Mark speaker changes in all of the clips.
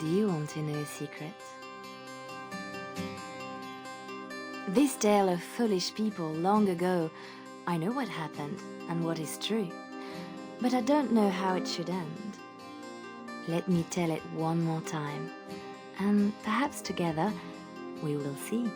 Speaker 1: Do you want to know a secret? This tale of foolish people long ago, I know what happened and what is true, but I don't know how it should end. Let me tell it one more time, and perhaps together we will see.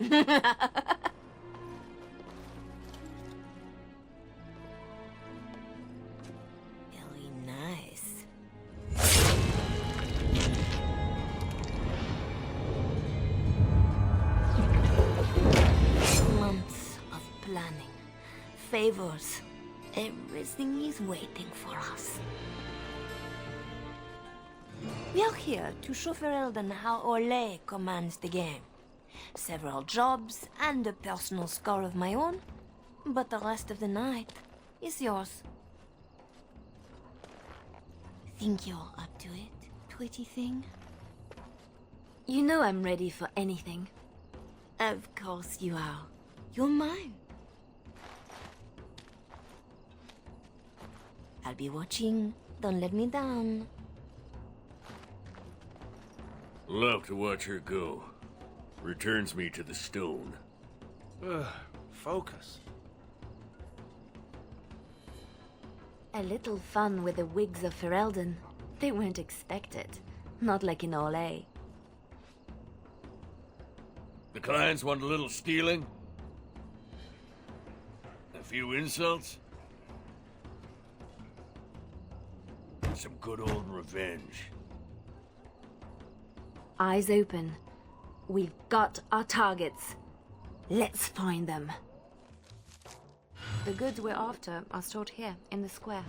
Speaker 1: Very nice. Months of planning, favors, everything is waiting for us. We are here to show Ferelden how Orlais commands the game. Several jobs and a personal score of my own, but the rest of the night is yours. Think you're up to it, pretty thing? You know I'm ready for anything. Of course you are. You're mine. I'll be watching. Don't let me down.
Speaker 2: Love to watch her go. Returns me to the stone.
Speaker 3: Focus.
Speaker 1: A little fun with the wigs of Ferelden. They weren't expected. Not like in Orlais.
Speaker 2: The clients want a little stealing? A few insults? Some good old revenge.
Speaker 1: Eyes open. We've got our targets. Let's find them. The goods we're after are stored here, in the square.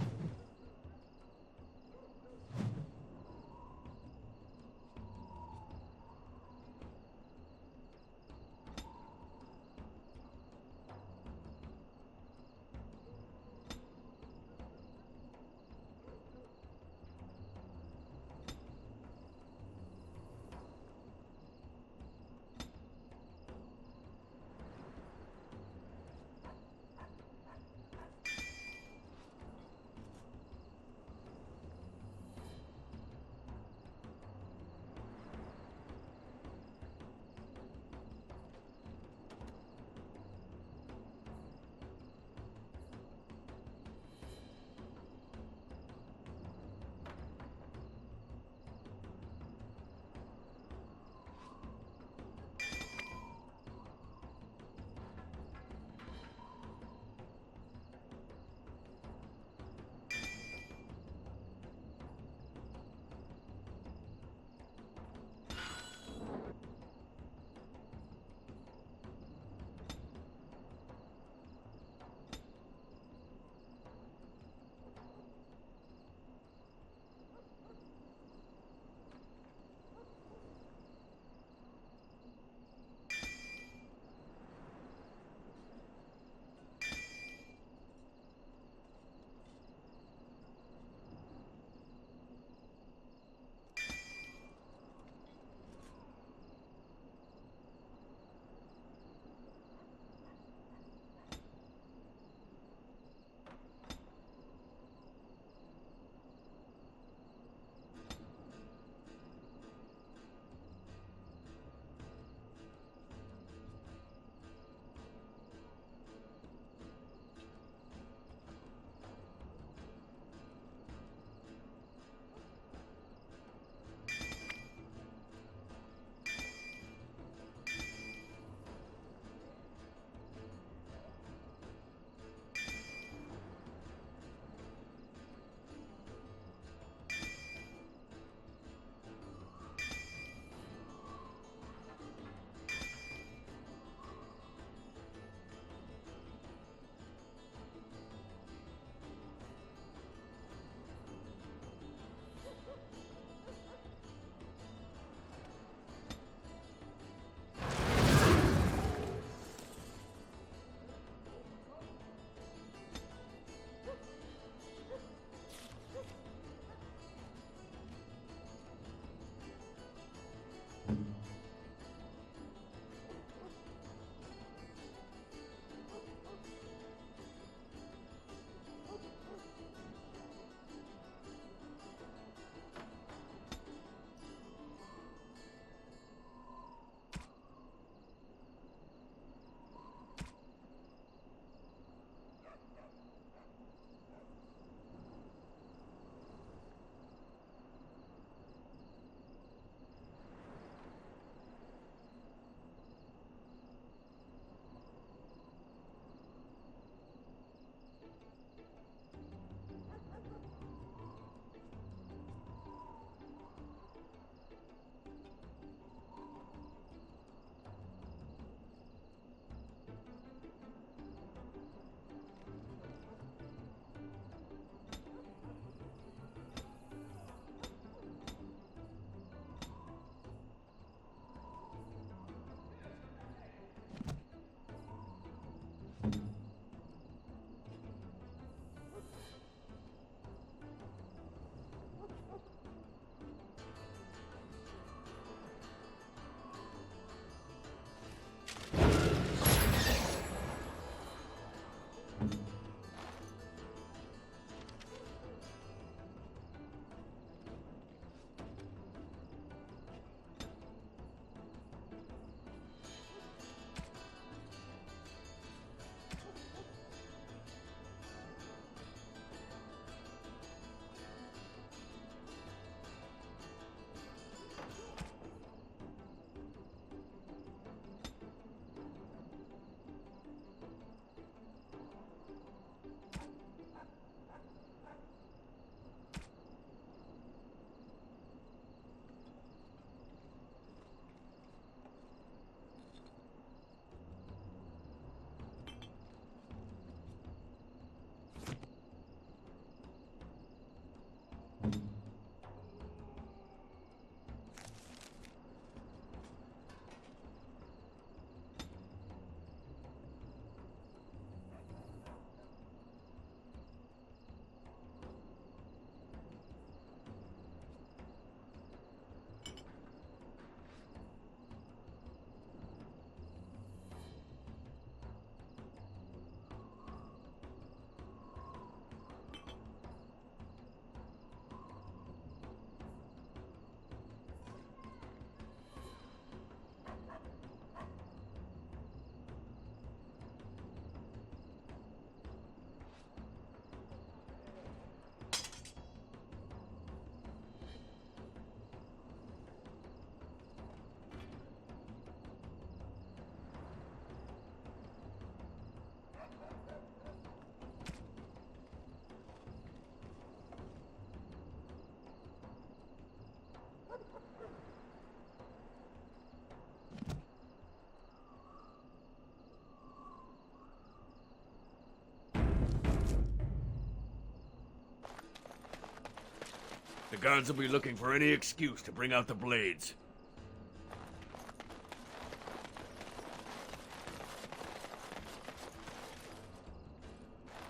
Speaker 2: The guards will be looking for any excuse to bring out the blades.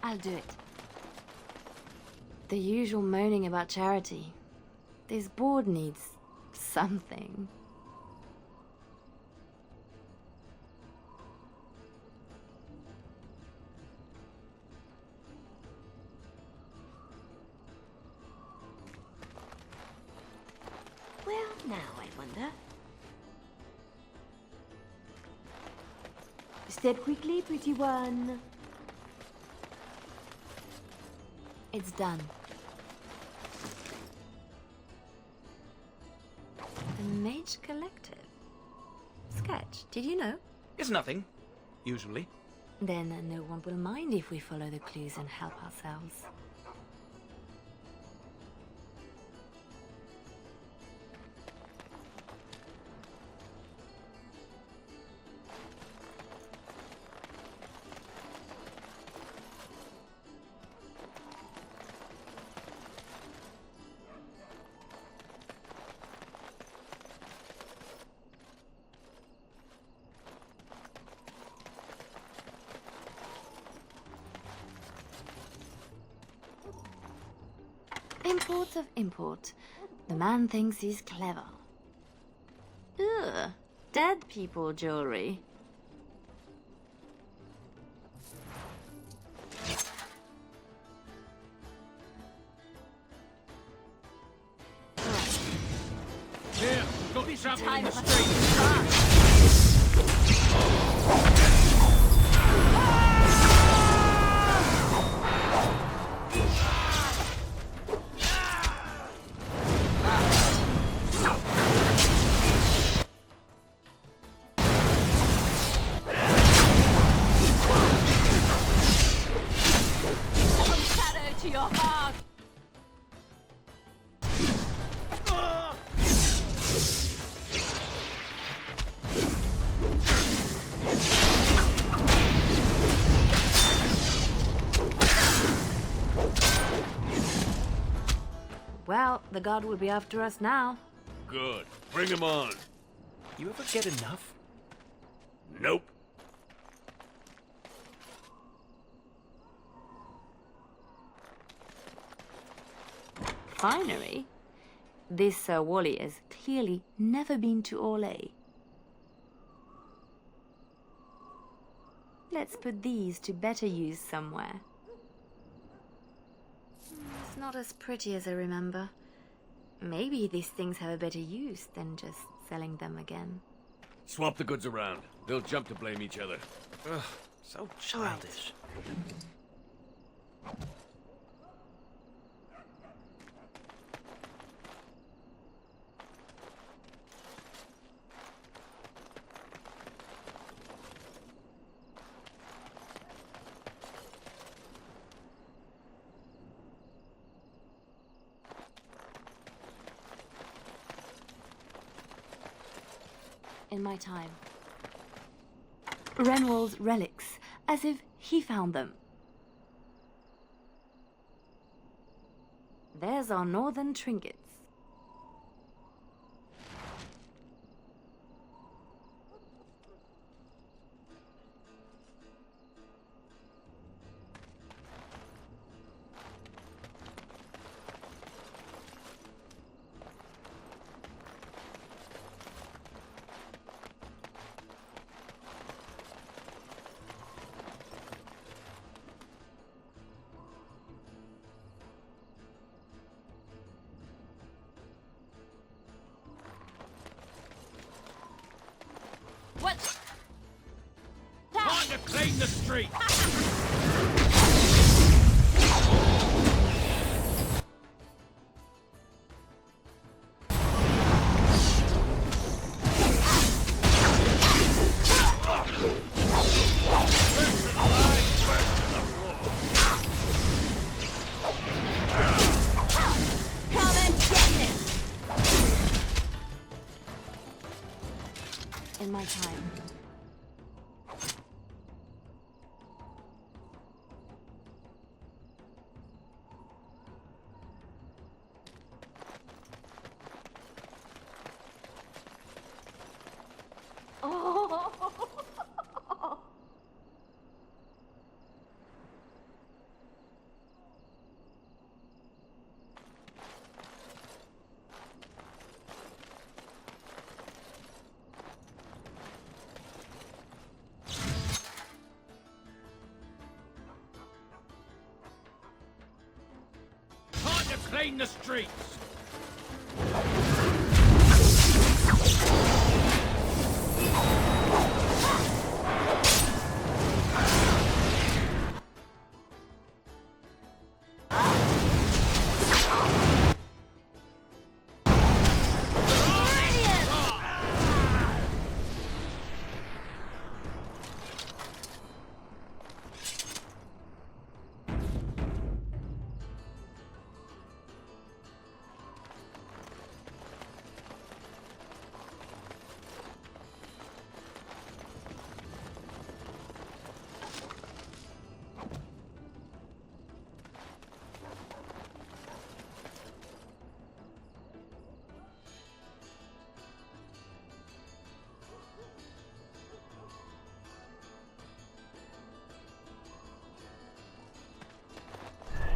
Speaker 1: I'll do it. The usual moaning about charity. This board needs something.
Speaker 3: Well, now I wonder. Step quickly, pretty one.
Speaker 1: It's done. The Mage Collective. Sketch, did you know?
Speaker 4: It's nothing, usually.
Speaker 1: Then no one will mind if we follow the clues and help ourselves. Import of import. The man thinks he's clever. Ugh, dead people jewelry.
Speaker 4: Here, got trouble in the
Speaker 1: Time
Speaker 4: street.
Speaker 3: Shadow to your heart.
Speaker 1: Well, the guard will be after us now.
Speaker 2: Good. Bring him on.
Speaker 4: You ever get enough?
Speaker 2: Nope.
Speaker 1: Finery? This Sir Wally has clearly never been to Orlais. Let's put these to better use somewhere. It's not as pretty as I remember. Maybe these things have a better use than just selling them again.
Speaker 2: Swap the goods around. They'll jump to blame each other.
Speaker 4: Ugh, so childish.
Speaker 1: In my time. Renwald's relics, as if he found them. There's our northern trinkets.
Speaker 3: What?
Speaker 4: Time to clean the street!
Speaker 3: Come and get it!
Speaker 1: In my time.
Speaker 4: clean the streets!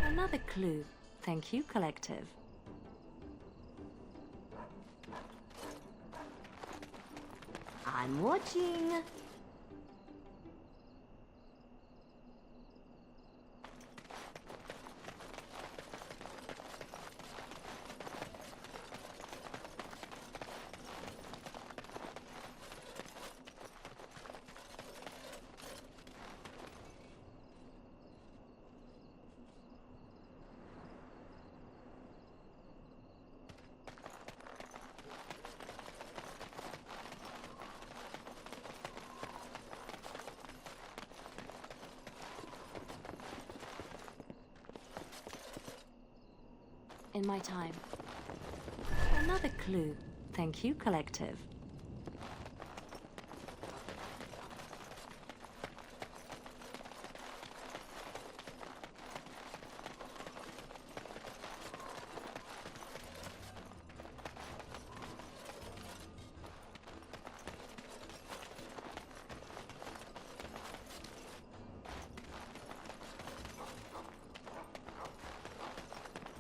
Speaker 1: Another clue. Thank you, Collective.
Speaker 3: I'm watching.
Speaker 1: In my time. Another clue. Thank you, Collective.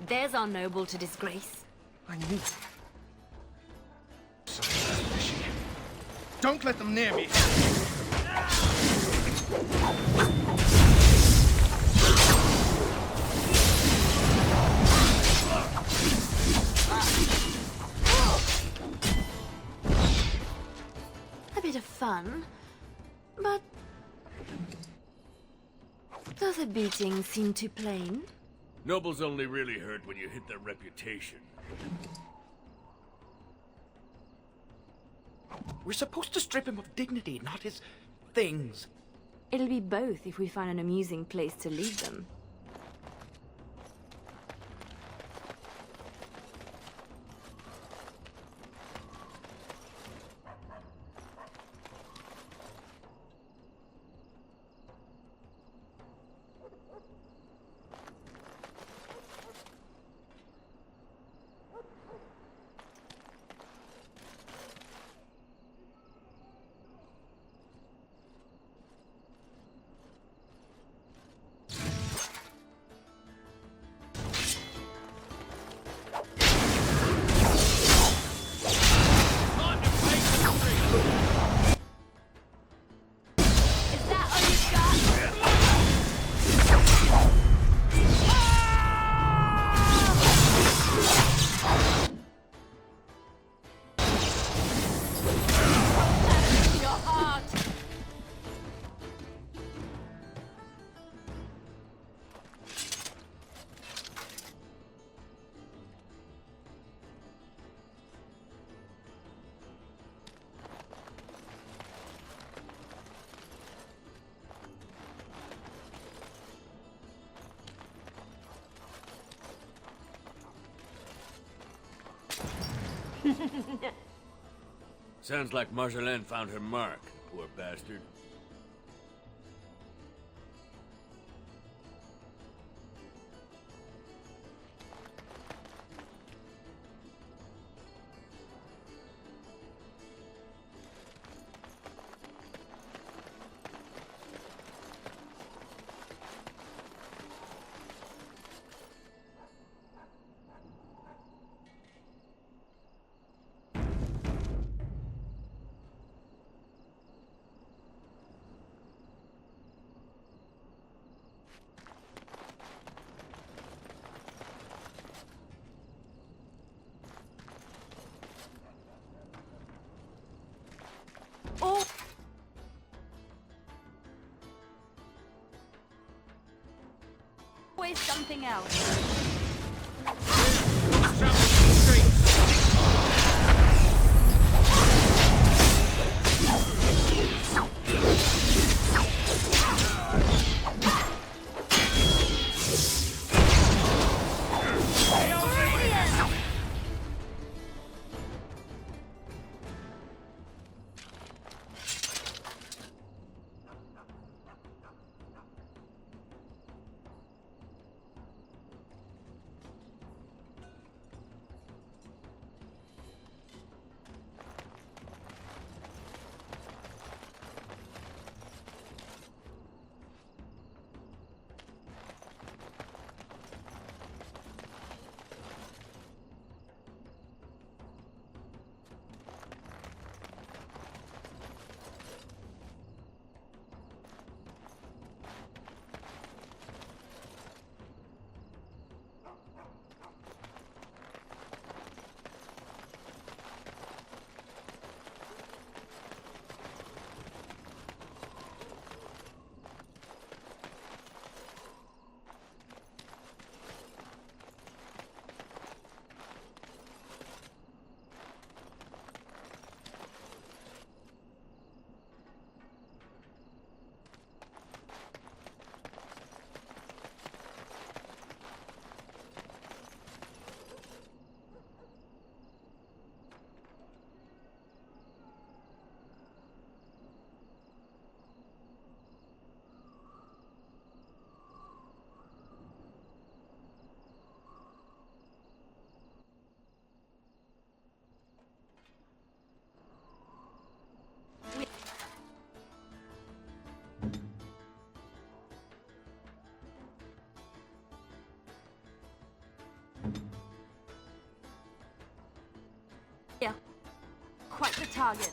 Speaker 1: There's our noble to disgrace.
Speaker 5: I knew it. So fishy. Don't let them near me.
Speaker 1: A bit of fun, but does the beating seem too plain?
Speaker 2: Nobles only really hurt when you hit their reputation.
Speaker 4: We're supposed to strip him of dignity, not his things.
Speaker 1: It'll be both if we find an amusing place to leave them.
Speaker 3: Is that all you've got? Shadow to your heart.
Speaker 2: Sounds like Marjolaine found her mark, poor bastard.
Speaker 3: Always something else. Yeah. Quite the target.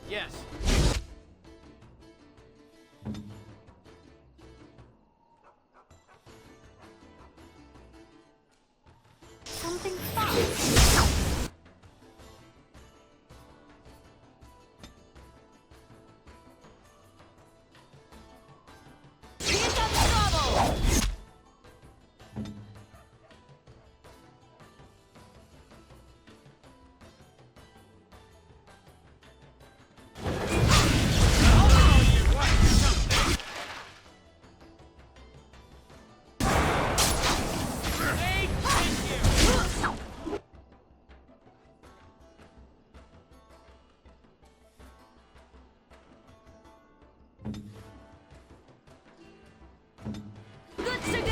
Speaker 4: Yes.
Speaker 3: Something fun. Here's some trouble. Good to go.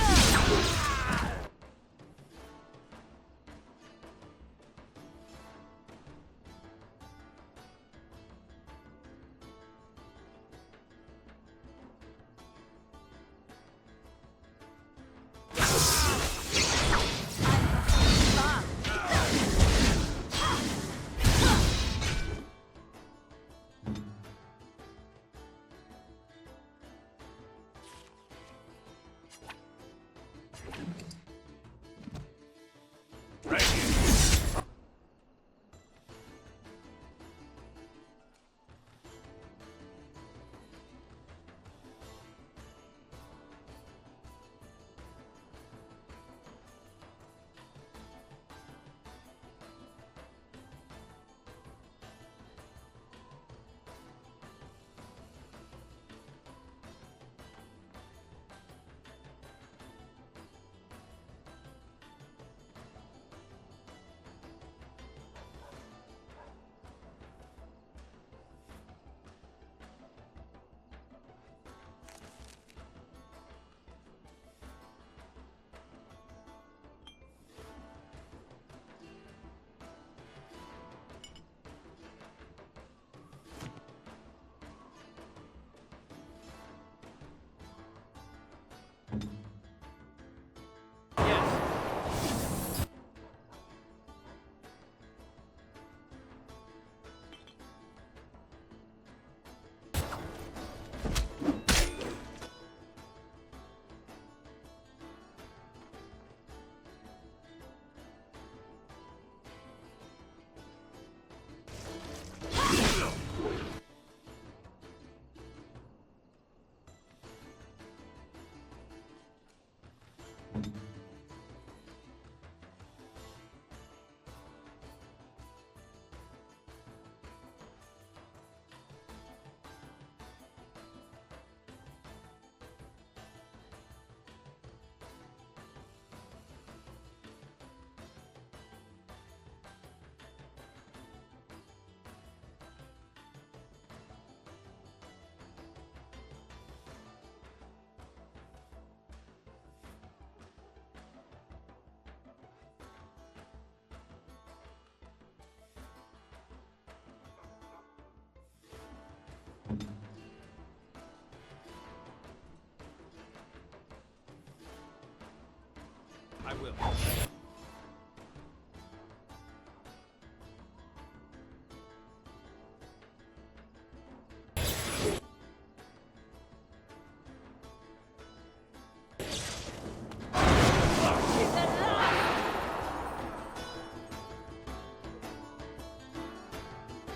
Speaker 4: I will.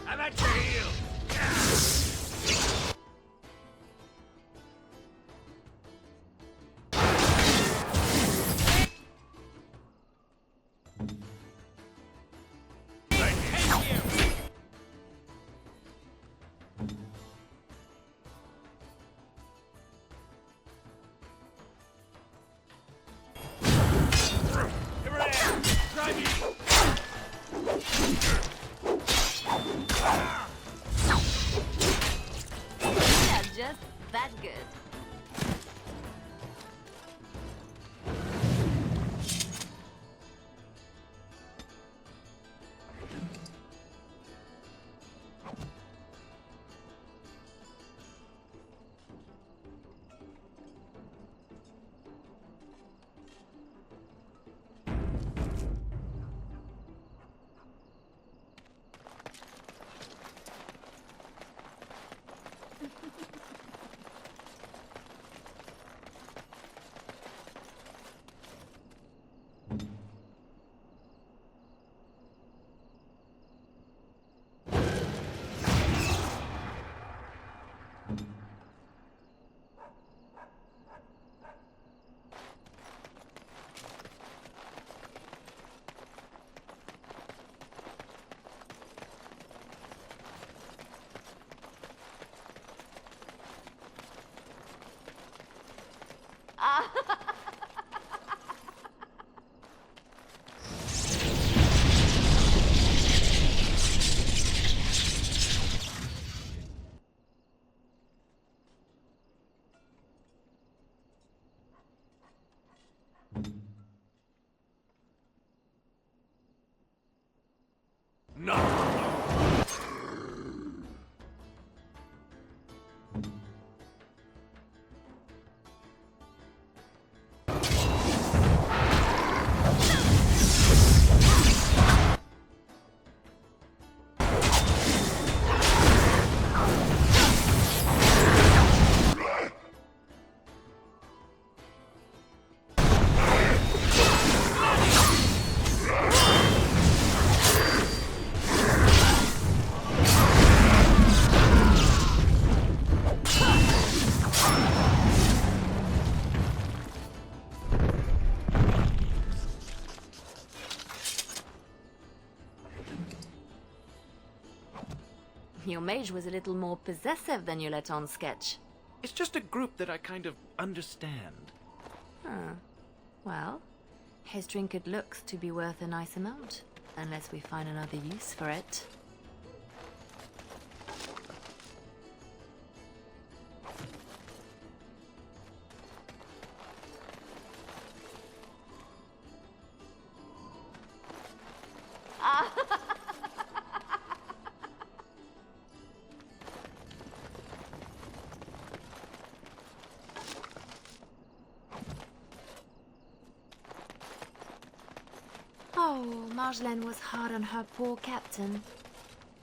Speaker 2: I'm at your heel!
Speaker 3: Yeah, just that good.
Speaker 2: No!
Speaker 1: Your mage was a little more possessive than you let on, Sketch.
Speaker 4: It's just a group that I kind of understand.
Speaker 1: Huh. Well, his trinket looks to be worth a nice amount, unless we find another use for it. Oh, Marjolaine was hard on her poor captain.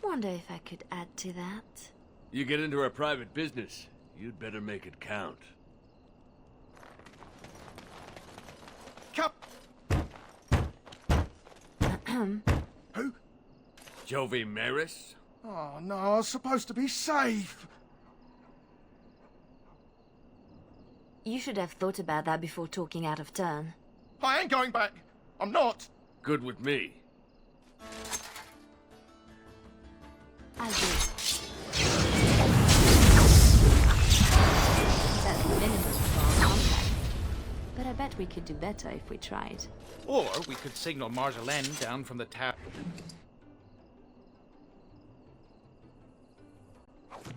Speaker 1: Wonder if I could add to that.
Speaker 2: You get into our private business, you'd better make it count.
Speaker 5: Cap. Who?
Speaker 2: Jovi Maris?
Speaker 5: Oh, no, I was supposed to be safe.
Speaker 1: You should have thought about that before talking out of turn.
Speaker 5: I ain't going back. I'm not.
Speaker 2: Good with me.
Speaker 1: I'll do it. That's the minimum for our contract. But I bet we could do better if we tried.
Speaker 4: Or we could signal Marjolaine down from the tower.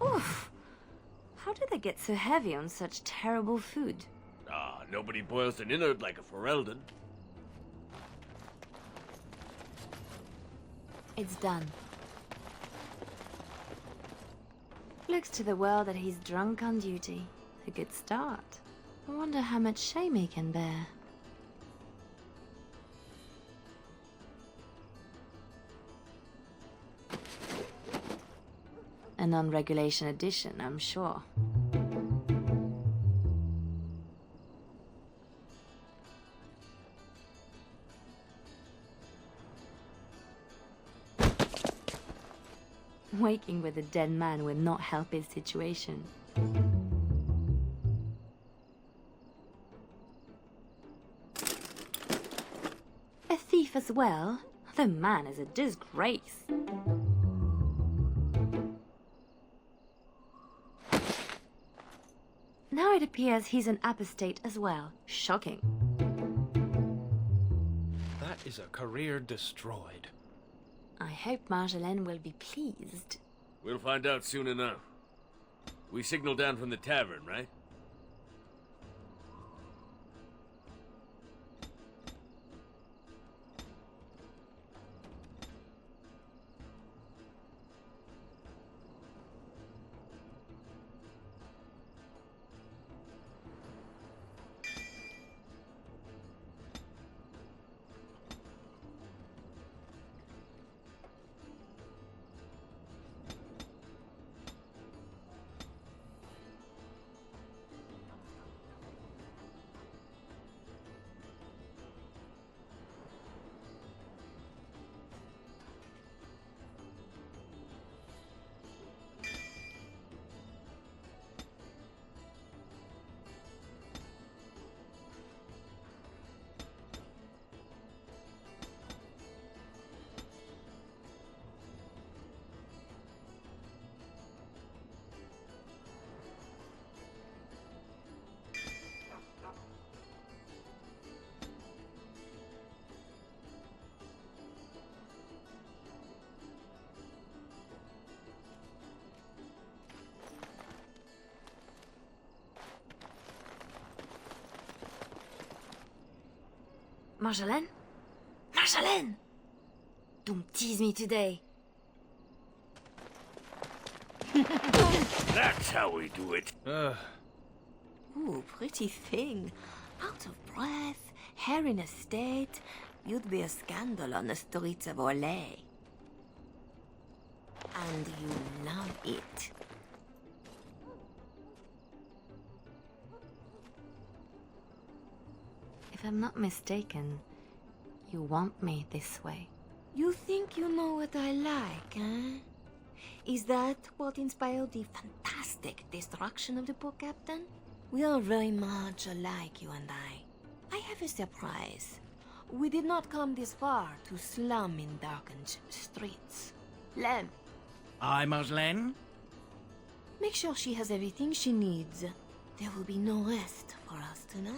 Speaker 1: Oof! How do they get so heavy on such terrible food?
Speaker 2: Ah, nobody boils an innard like a Ferelden.
Speaker 1: It's done. Looks to the world that he's drunk on duty. A good start. I wonder how much shame he can bear. A non-regulation edition, I'm sure. Waking with a dead man will not help his situation. A thief as well? The man is a disgrace. Now it appears he's an apostate as well. Shocking.
Speaker 4: That is a career destroyed.
Speaker 1: I hope Marjolaine will be pleased.
Speaker 2: We'll find out soon enough. We signaled down from the tavern, right?
Speaker 1: Marjolaine? Marjolaine! Don't tease me today.
Speaker 2: That's how we do it.
Speaker 3: Ooh, pretty thing. Out of breath, hair in a state. You'd be a scandal on the streets of Orlais. And you love it.
Speaker 1: If I'm not mistaken, you want me this way.
Speaker 3: You think you know what I like, eh? Is that what inspired the fantastic destruction of the poor captain? We are very much alike, you and I. I have a surprise. We did not come this far to slum in darkened streets. Lem,
Speaker 4: Aye, Marjolaine?
Speaker 3: make sure she has everything she needs. There will be no rest for us tonight.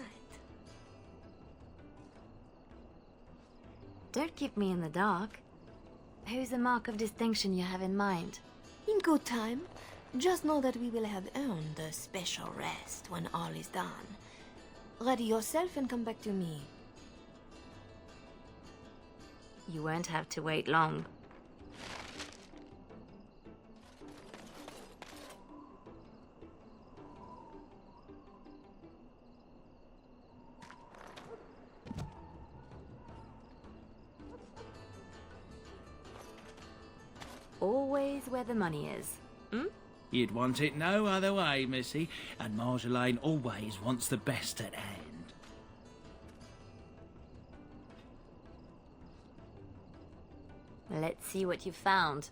Speaker 1: Don't keep me in the dark. Who's the mark of distinction you have in mind?
Speaker 3: In good time. Just know that we will have earned a special rest when all is done. Ready yourself and come back to me.
Speaker 1: You won't have to wait long. Always where the money is.
Speaker 4: You'd want it no other way, missy. And Marjolaine always wants the best at hand.
Speaker 1: Let's see what you found.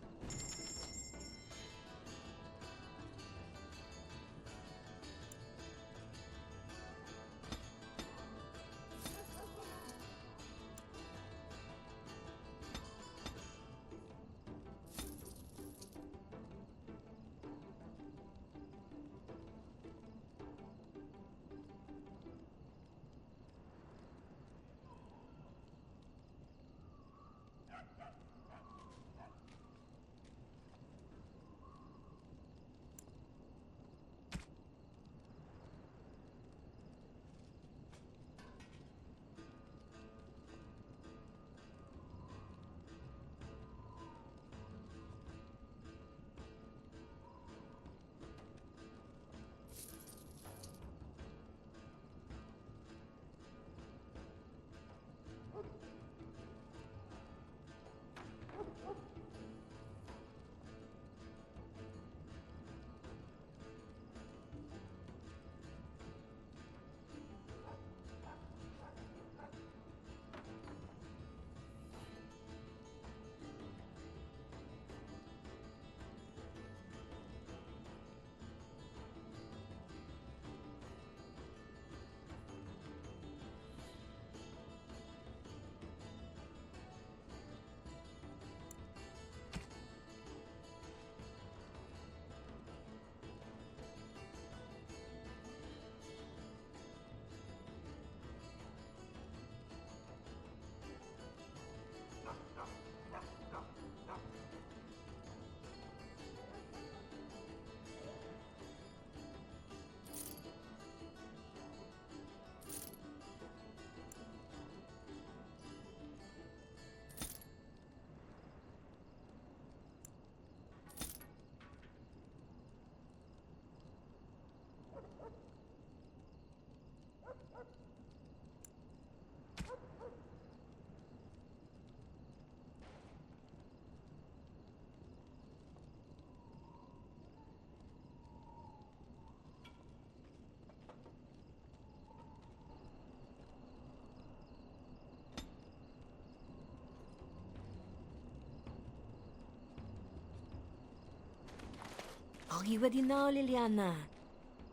Speaker 3: Are you ready now, Liliana?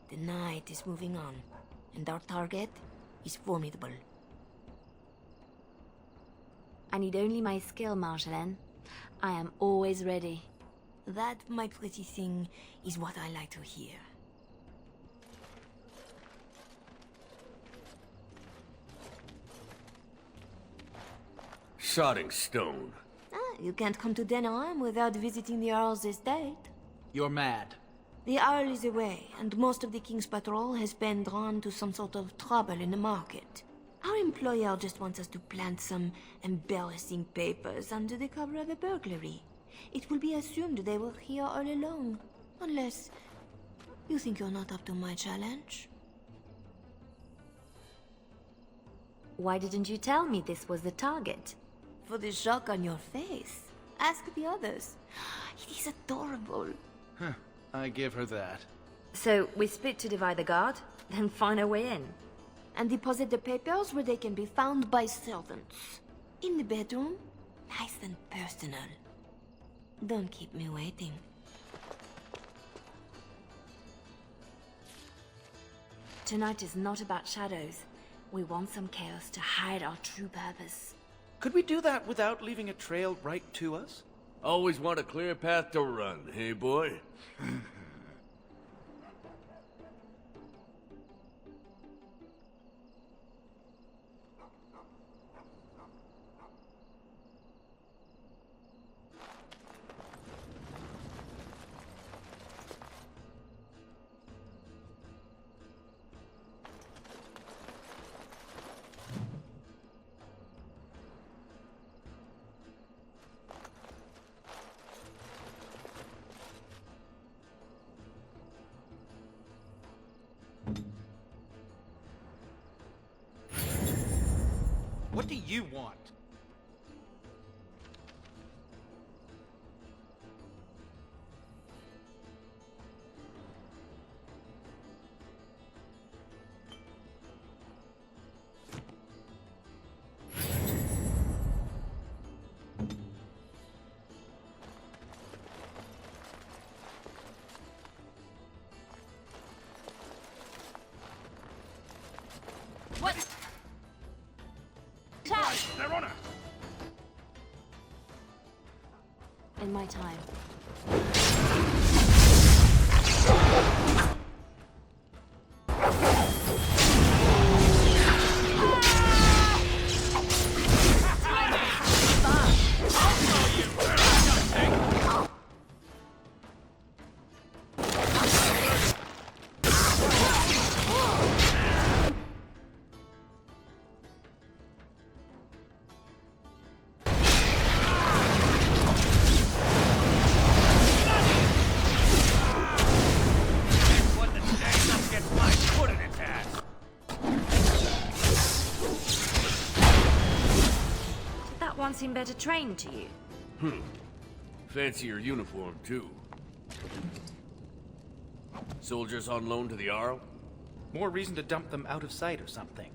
Speaker 3: The night is moving on, and our target is formidable.
Speaker 1: I need only my skill, Marjolaine. I am always ready.
Speaker 3: That, my pretty thing, is what I like to hear.
Speaker 2: Sodding stone.
Speaker 3: You can't come to Denham without visiting the Earl's estate.
Speaker 4: You're mad.
Speaker 3: The Earl is away, and most of the King's patrol has been drawn to some sort of trouble in the market. Our employer just wants us to plant some embarrassing papers under the cover of a burglary. It will be assumed they were here all along, unless you think you're not up to my challenge.
Speaker 1: Why didn't you tell me this was the target?
Speaker 3: For the shock on your face. Ask the others. It is adorable.
Speaker 6: I give her that.
Speaker 1: So we split to divide the guard, then find a way in.
Speaker 3: And deposit the papers where they can be found by servants. In the bedroom, nice and personal. Don't keep me waiting.
Speaker 1: Tonight is not about shadows. We want some chaos to hide our true purpose.
Speaker 6: Could we do that without leaving a trail right to us?
Speaker 2: Always want a clear path to run, hey boy?
Speaker 6: What do you want?
Speaker 5: They're on us!
Speaker 1: In my time. One seem better trained to you.
Speaker 2: Fancy your uniform, too. Soldiers on loan to the Arl?
Speaker 6: More reason to dump them out of sight or something.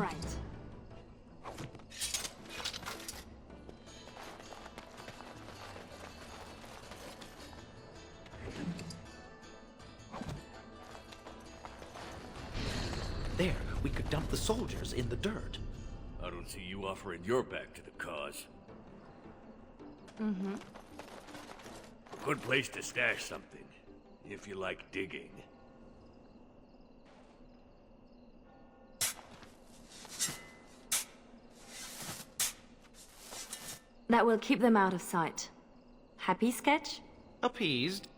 Speaker 1: Right.
Speaker 6: There, we could dump the soldiers in the dirt.
Speaker 2: I don't see you offering your back to the cause.
Speaker 1: Mm-hmm.
Speaker 2: A good place to stash something, if you like digging.
Speaker 1: That will keep them out of sight. Happy, Sketch?
Speaker 6: Appeased.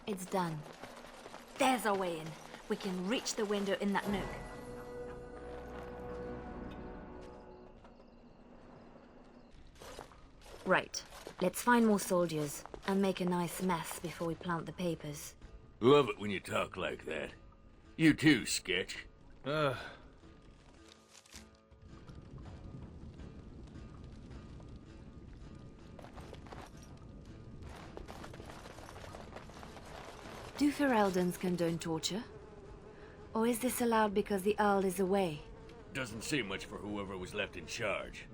Speaker 1: It's done. There's our way in. We can reach the window in that nook. Right. Let's find more soldiers and make a nice mess before we plant the papers.
Speaker 2: Love it when you talk like that. You too, Sketch.
Speaker 1: Do Ferelden's condone torture? Or is this allowed because the Earl is away?
Speaker 2: Doesn't say much for whoever was left in charge.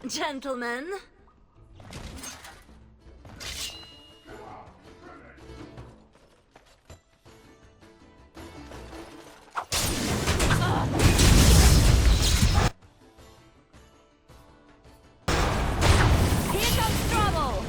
Speaker 1: Gentlemen. Here comes trouble!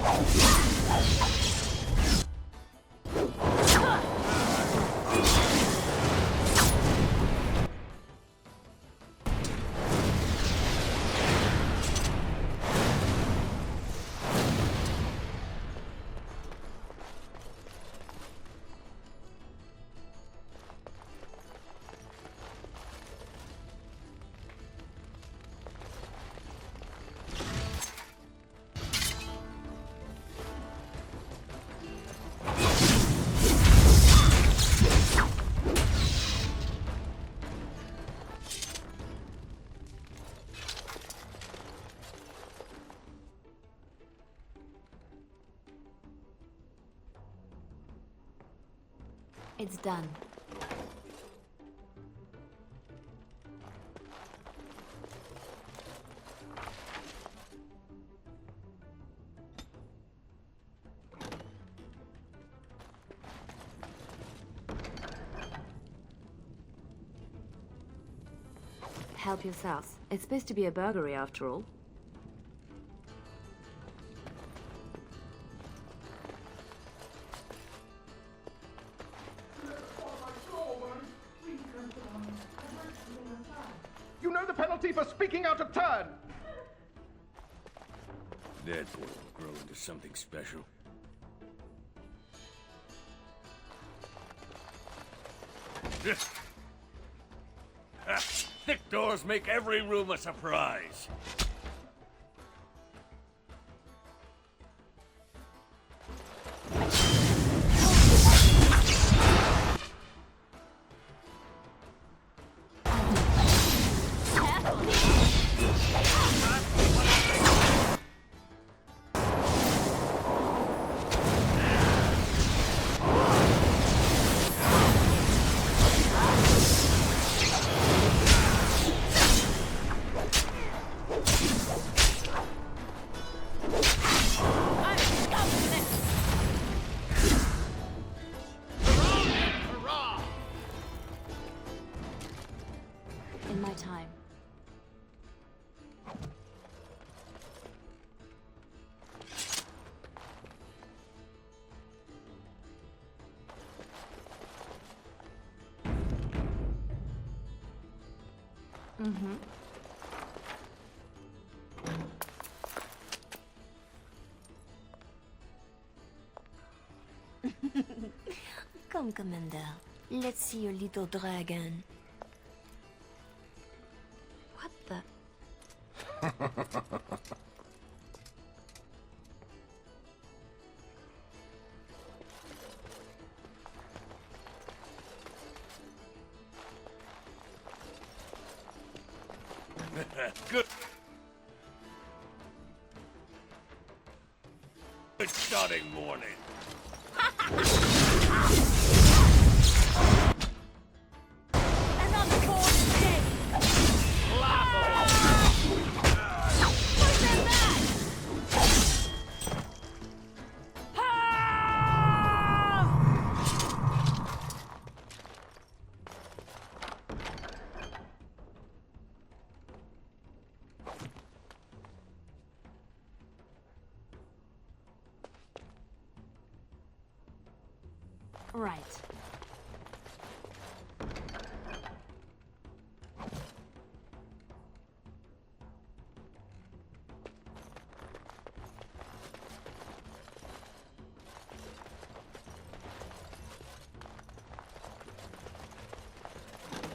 Speaker 1: It's done. Help yourselves. It's supposed to be a burglary after all.
Speaker 5: You know the penalty for speaking out of turn!
Speaker 2: That boy will grow into something special. Thick doors make every room a surprise.
Speaker 1: In my time. Mm-hmm.
Speaker 3: Come, Commander. Let's see your little dragon. What the?
Speaker 2: Good. Good starting morning.
Speaker 3: Another board is dead! Push them back!
Speaker 1: Right.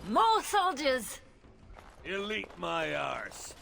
Speaker 3: More soldiers!
Speaker 2: Elite my arse.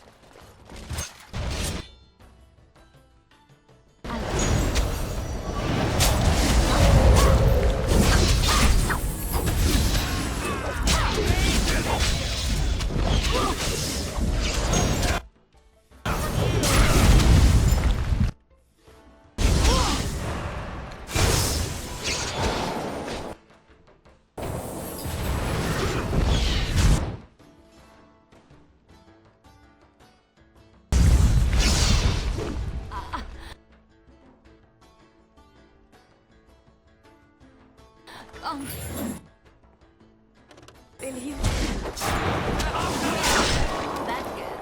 Speaker 3: Will you? That's good.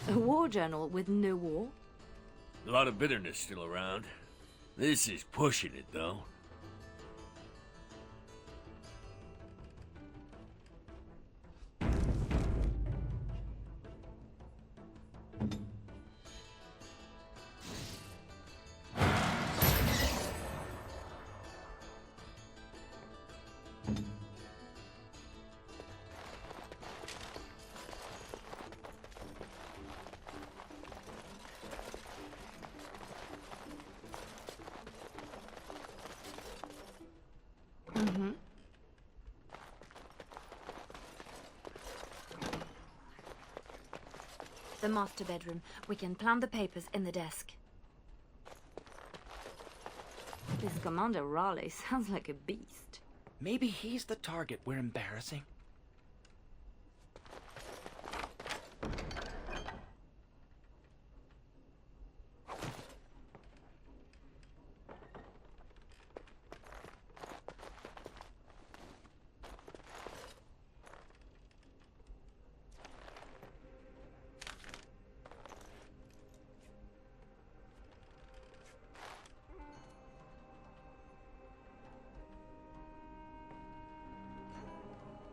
Speaker 1: A war journal with no war?
Speaker 2: A lot of bitterness still around. This is pushing it, though.
Speaker 1: Mm-hmm. The master bedroom. We can plant the papers in the desk. This Commander Raleigh sounds like a beast.
Speaker 6: Maybe he's the target we're embarrassing.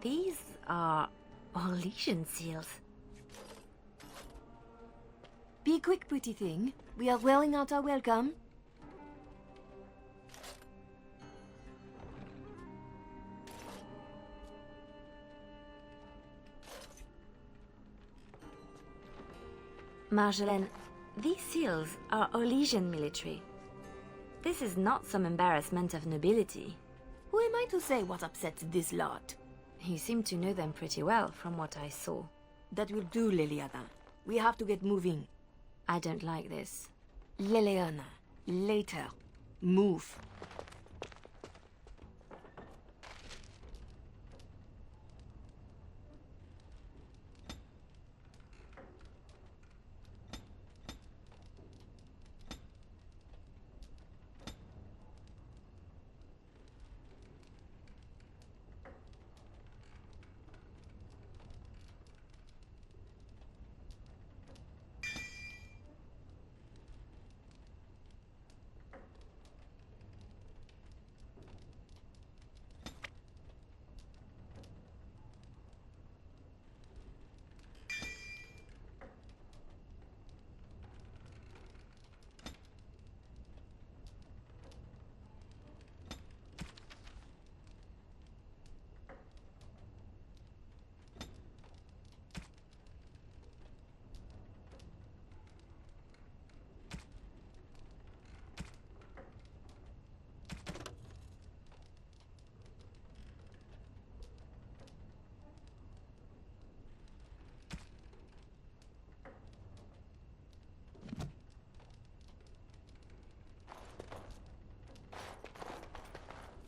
Speaker 1: These are Orlesian seals.
Speaker 3: Be quick, pretty thing. We are wearing out our welcome.
Speaker 1: Marjolaine, these seals are Orlesian military. This is not some embarrassment of nobility.
Speaker 3: Who am I to say what upsets this lot?
Speaker 1: You seem to know them pretty well, from what I saw.
Speaker 3: That will do, Leliana. We have to get moving.
Speaker 1: I don't like this.
Speaker 3: Leliana, later. Move.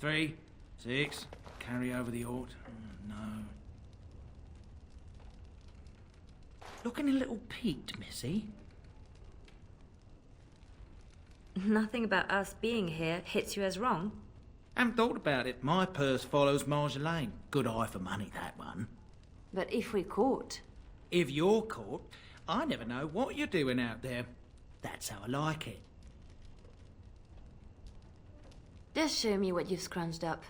Speaker 4: Three, 6, carry over the ort. No. Looking a little peaked, Missy.
Speaker 1: Nothing about us being here hits you as wrong.
Speaker 4: Haven't thought about it. My purse follows Marjolaine. Good eye for money, that one.
Speaker 1: But if we're caught...
Speaker 4: If you're caught, I never know what you're doing out there. That's how I like it.
Speaker 1: Just show me what you've scrunched up.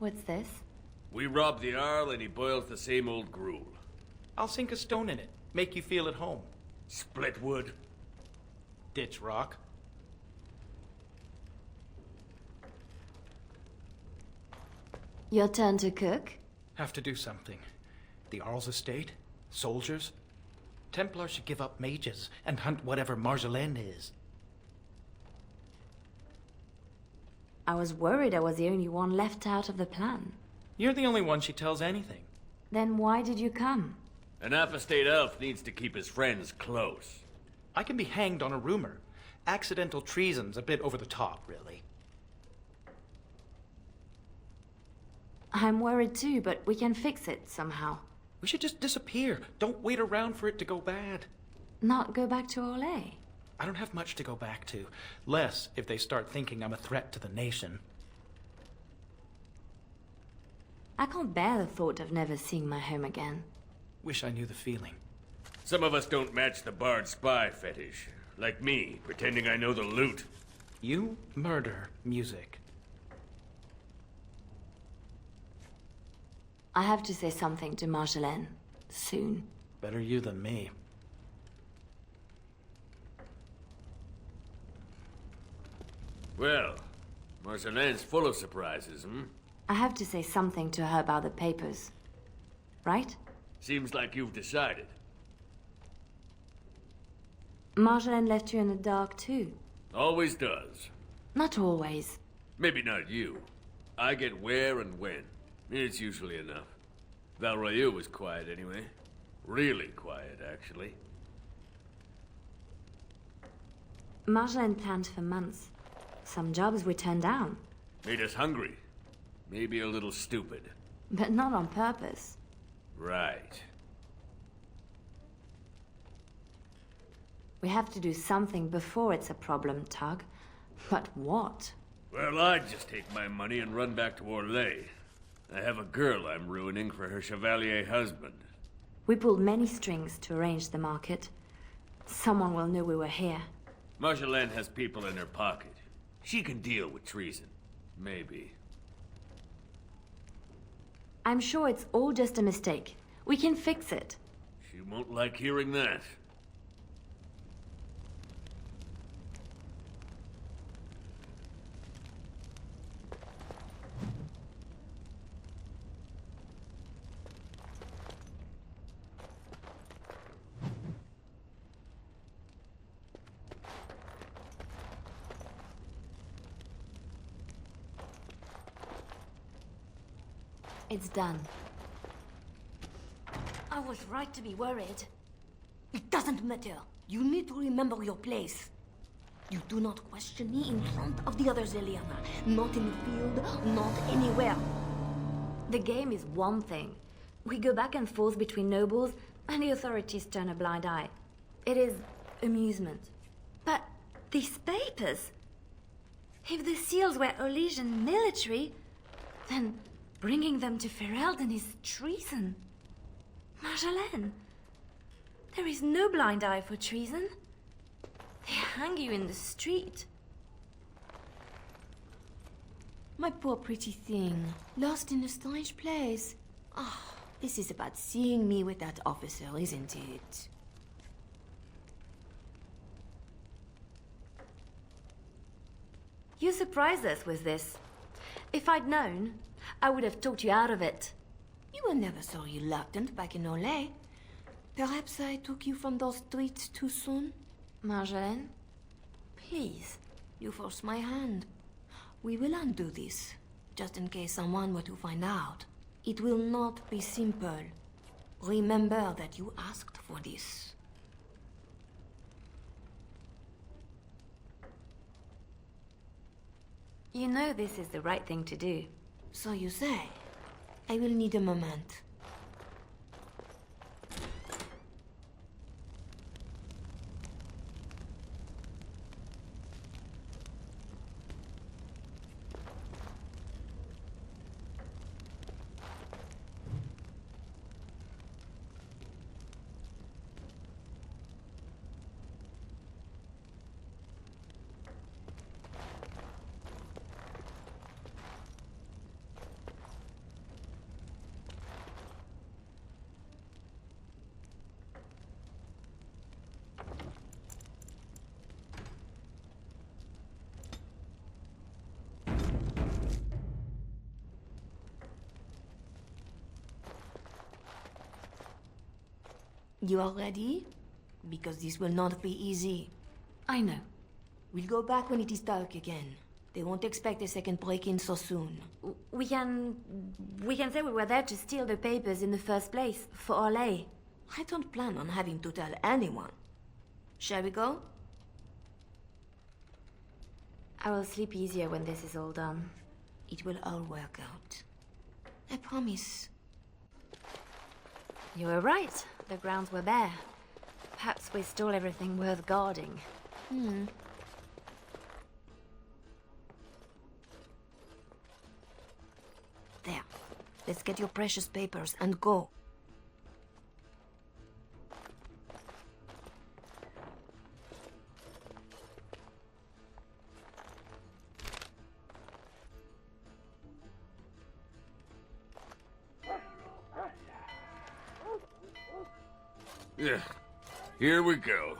Speaker 1: What's this?
Speaker 2: We rob the Arl and he boils the same old gruel.
Speaker 6: I'll sink a stone in it, make you feel at home.
Speaker 2: Split wood.
Speaker 6: Ditch rock.
Speaker 1: Your turn to cook?
Speaker 6: Have to do something. The Arl's estate, soldiers. Templar should give up mages and hunt whatever Marjolaine is.
Speaker 1: I was worried I was the only one left out of the plan.
Speaker 6: You're the only one she tells anything.
Speaker 1: Then why did you come?
Speaker 2: An apostate elf needs to keep his friends close.
Speaker 6: I can be hanged on a rumor. Accidental treason's a bit over the top, really.
Speaker 1: I'm worried too, but we can fix it somehow.
Speaker 6: We should just disappear. Don't wait around for it to go bad.
Speaker 1: Not go back to Orlais.
Speaker 6: I don't have much to go back to. Less if they start thinking I'm a threat to the nation.
Speaker 1: I can't bear the thought of never seeing my home again.
Speaker 6: Wish I knew the feeling.
Speaker 2: Some of us don't match the Bard spy fetish. Like me, pretending I know the loot.
Speaker 6: You murder music.
Speaker 1: I have to say something to Marjolaine. Soon.
Speaker 6: Better you than me.
Speaker 2: Well, Marjolaine's full of surprises, hmm?
Speaker 1: I have to say something to her about the papers. Right?
Speaker 2: Seems like you've decided.
Speaker 1: Marjolaine left you in the dark too.
Speaker 2: Always does.
Speaker 1: Not always.
Speaker 2: Maybe not you. I get where and when. It's usually enough. Valroyu was quiet anyway. Really quiet, actually.
Speaker 1: Marjolaine planned for months. Some jobs we turned down.
Speaker 2: Made us hungry. Maybe a little stupid.
Speaker 1: But not on purpose.
Speaker 2: Right.
Speaker 1: We have to do something before it's a problem, Tug. But what?
Speaker 2: Well, I'd just take my money and run back to Orlais. I have a girl I'm ruining for her Chevalier husband.
Speaker 1: We pulled many strings to arrange the market. Someone will know we were here.
Speaker 2: Marjolaine has people in her pocket. She can deal with treason. Maybe.
Speaker 1: I'm sure it's all just a mistake. We can fix it.
Speaker 2: She won't like hearing that.
Speaker 1: It's done. I was right to be worried.
Speaker 3: It doesn't matter. You need to remember your place. You do not question me in front of the others, Eliana. Not in the field, not anywhere.
Speaker 1: The game is one thing. We go back and forth between nobles, and the authorities turn a blind eye. It is amusement. But these papers... If the seals were Olesian military, then bringing them to Ferelden is treason. Marjolaine, there is no blind eye for treason. They hang you in the street.
Speaker 3: My poor pretty thing, lost in a strange place. Ah, this is about seeing me with that officer, isn't it?
Speaker 1: You surprised us with this. If I'd known, I would have talked you out of it.
Speaker 3: You were never so reluctant back in Olay. Perhaps I took you from those streets too soon?
Speaker 1: Marjolaine?
Speaker 3: Please, you forced my hand. We will undo this, just in case someone were to find out. It will not be simple. Remember that you asked for this.
Speaker 1: You know this is the right thing to do.
Speaker 3: So you say. I will need a moment. You are ready? Because this will not be easy.
Speaker 1: I know.
Speaker 3: We'll go back when it is dark again. They won't expect a second break-in so soon.
Speaker 1: We can say we were there to steal the papers in the first place, for Orlais.
Speaker 3: I don't plan on having to tell anyone. Shall we go?
Speaker 1: I will sleep easier when this is all done.
Speaker 3: It will all work out. I promise.
Speaker 1: You were right. The grounds were bare. Perhaps we stole everything worth guarding.
Speaker 3: There. Let's get your precious papers and go.
Speaker 2: Yeah, here we go.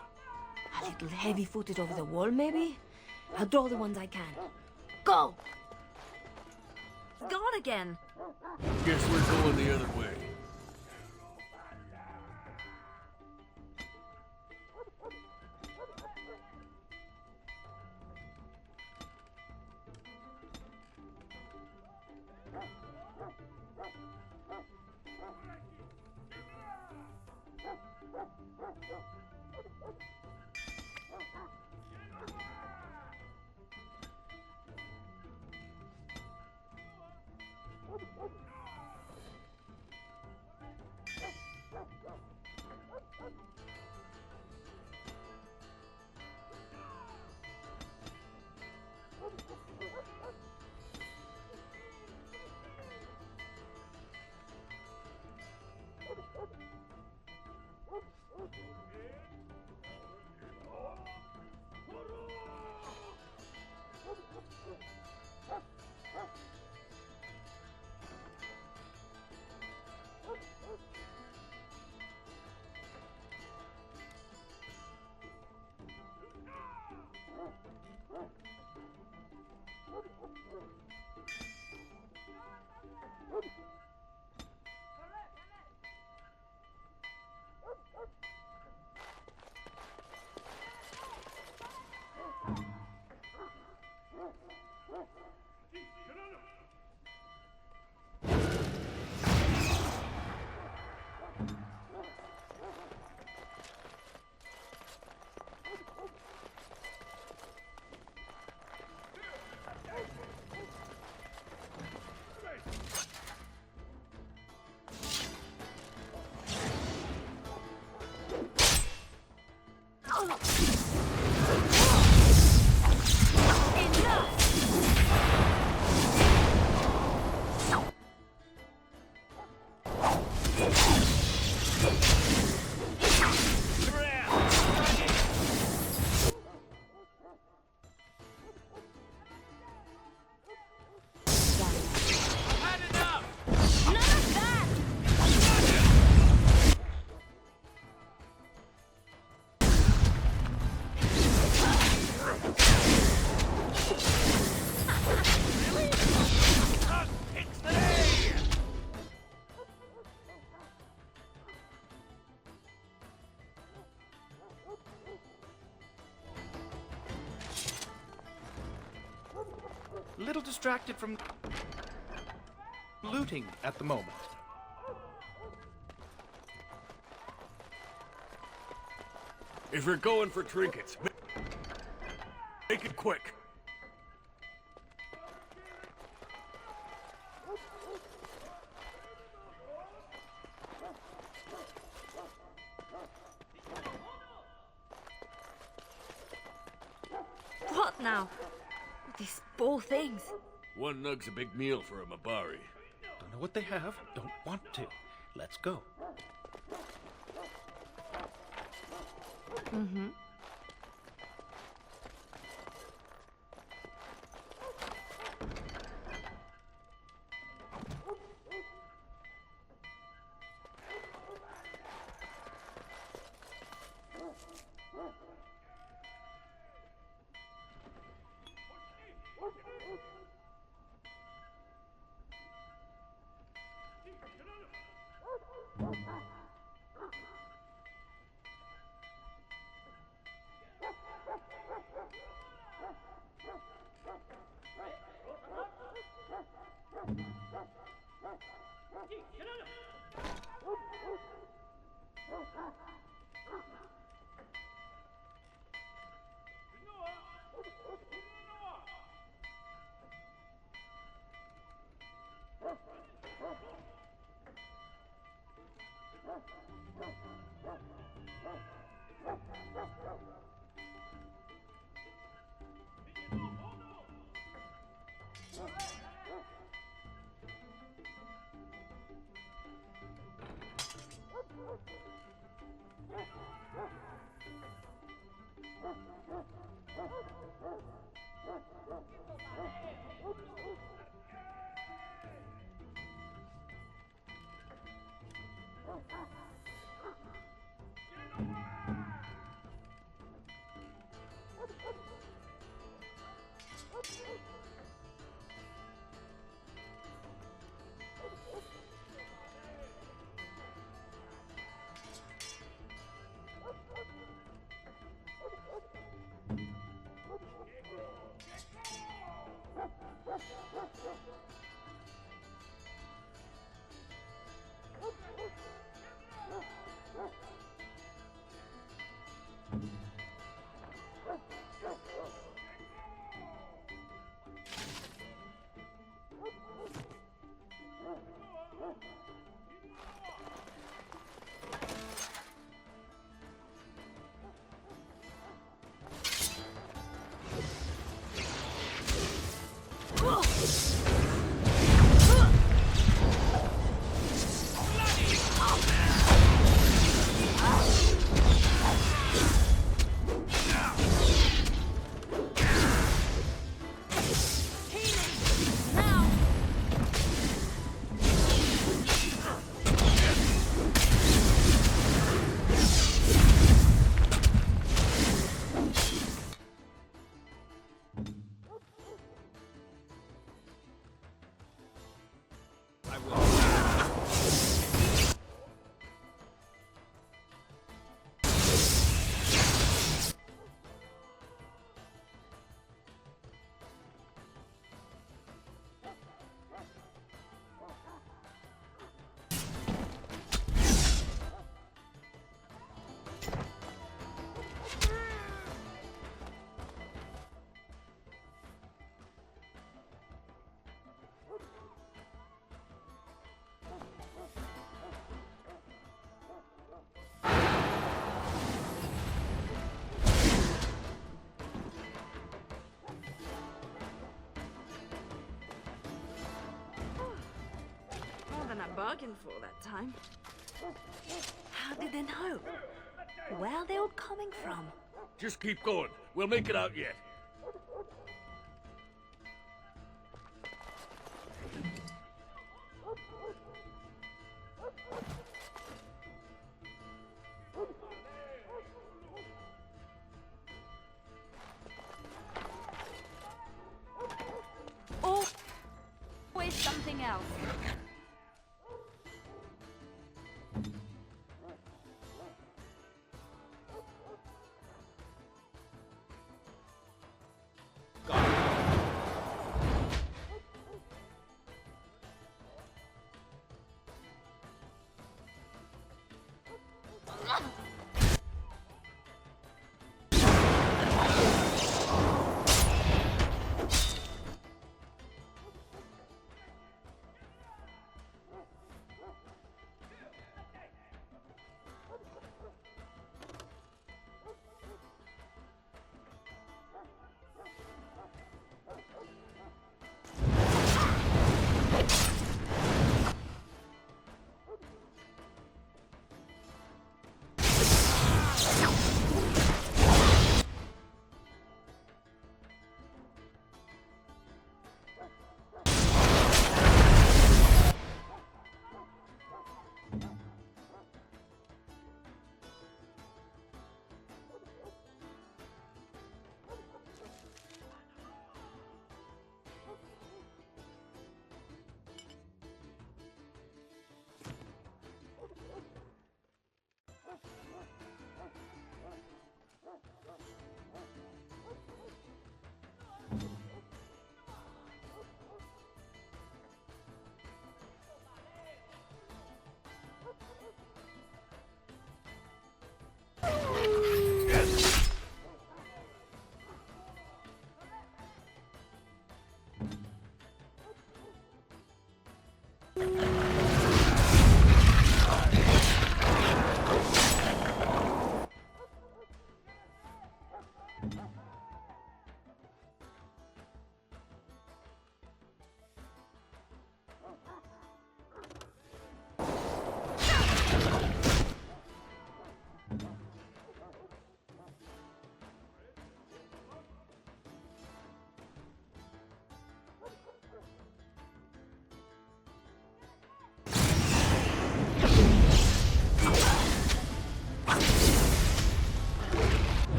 Speaker 3: A little heavy-footed over the wall, maybe? I'll draw the ones I can. Go!
Speaker 1: Gone again.
Speaker 2: Guess we're going the other way.
Speaker 6: A little distracted from looting at the moment.
Speaker 2: If we're going for trinkets, make it quick.
Speaker 3: What now? These poor things.
Speaker 2: One nug's a big meal for a Mabari.
Speaker 6: Don't know what they have, don't want to. Let's go.
Speaker 1: Mm-hmm. bargained for that time. How did they know? Where are they all coming from?
Speaker 2: Just keep going. We'll make it out yet.
Speaker 1: Always something else.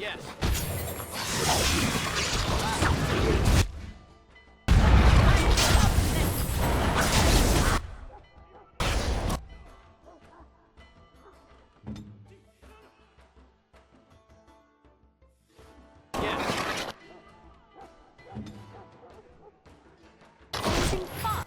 Speaker 6: Yes.
Speaker 1: Having fun.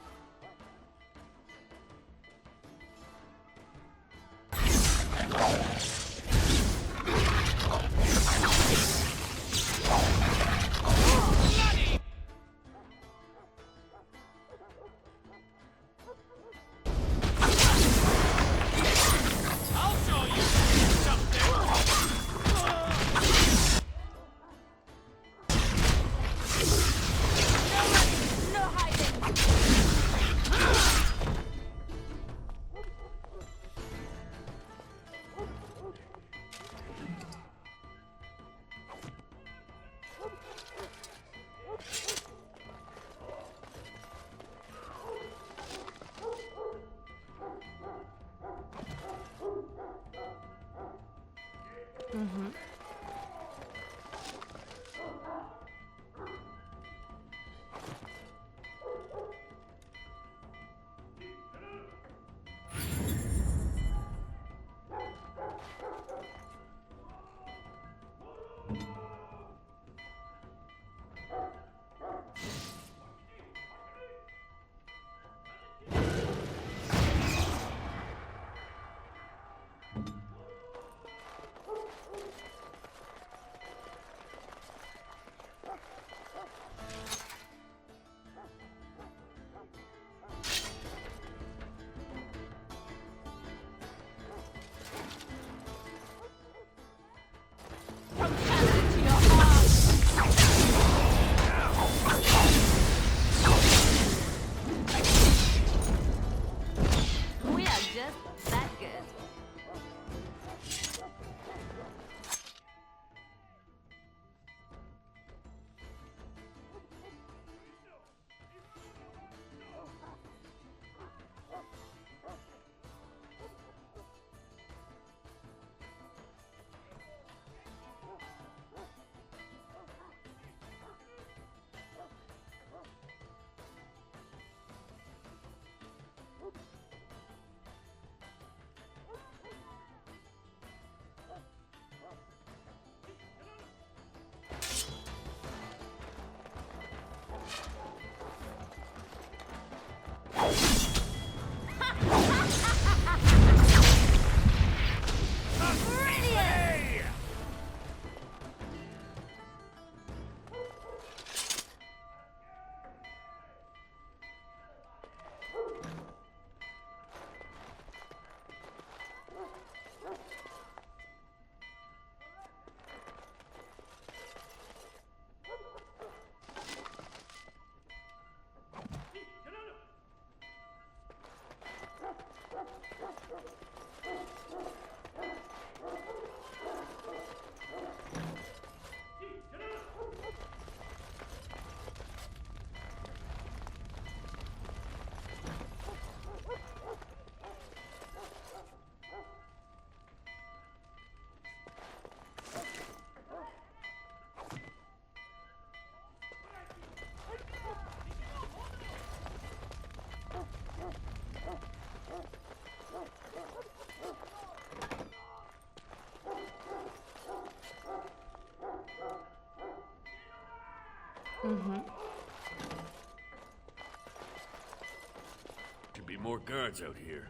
Speaker 2: Should be more guards out here.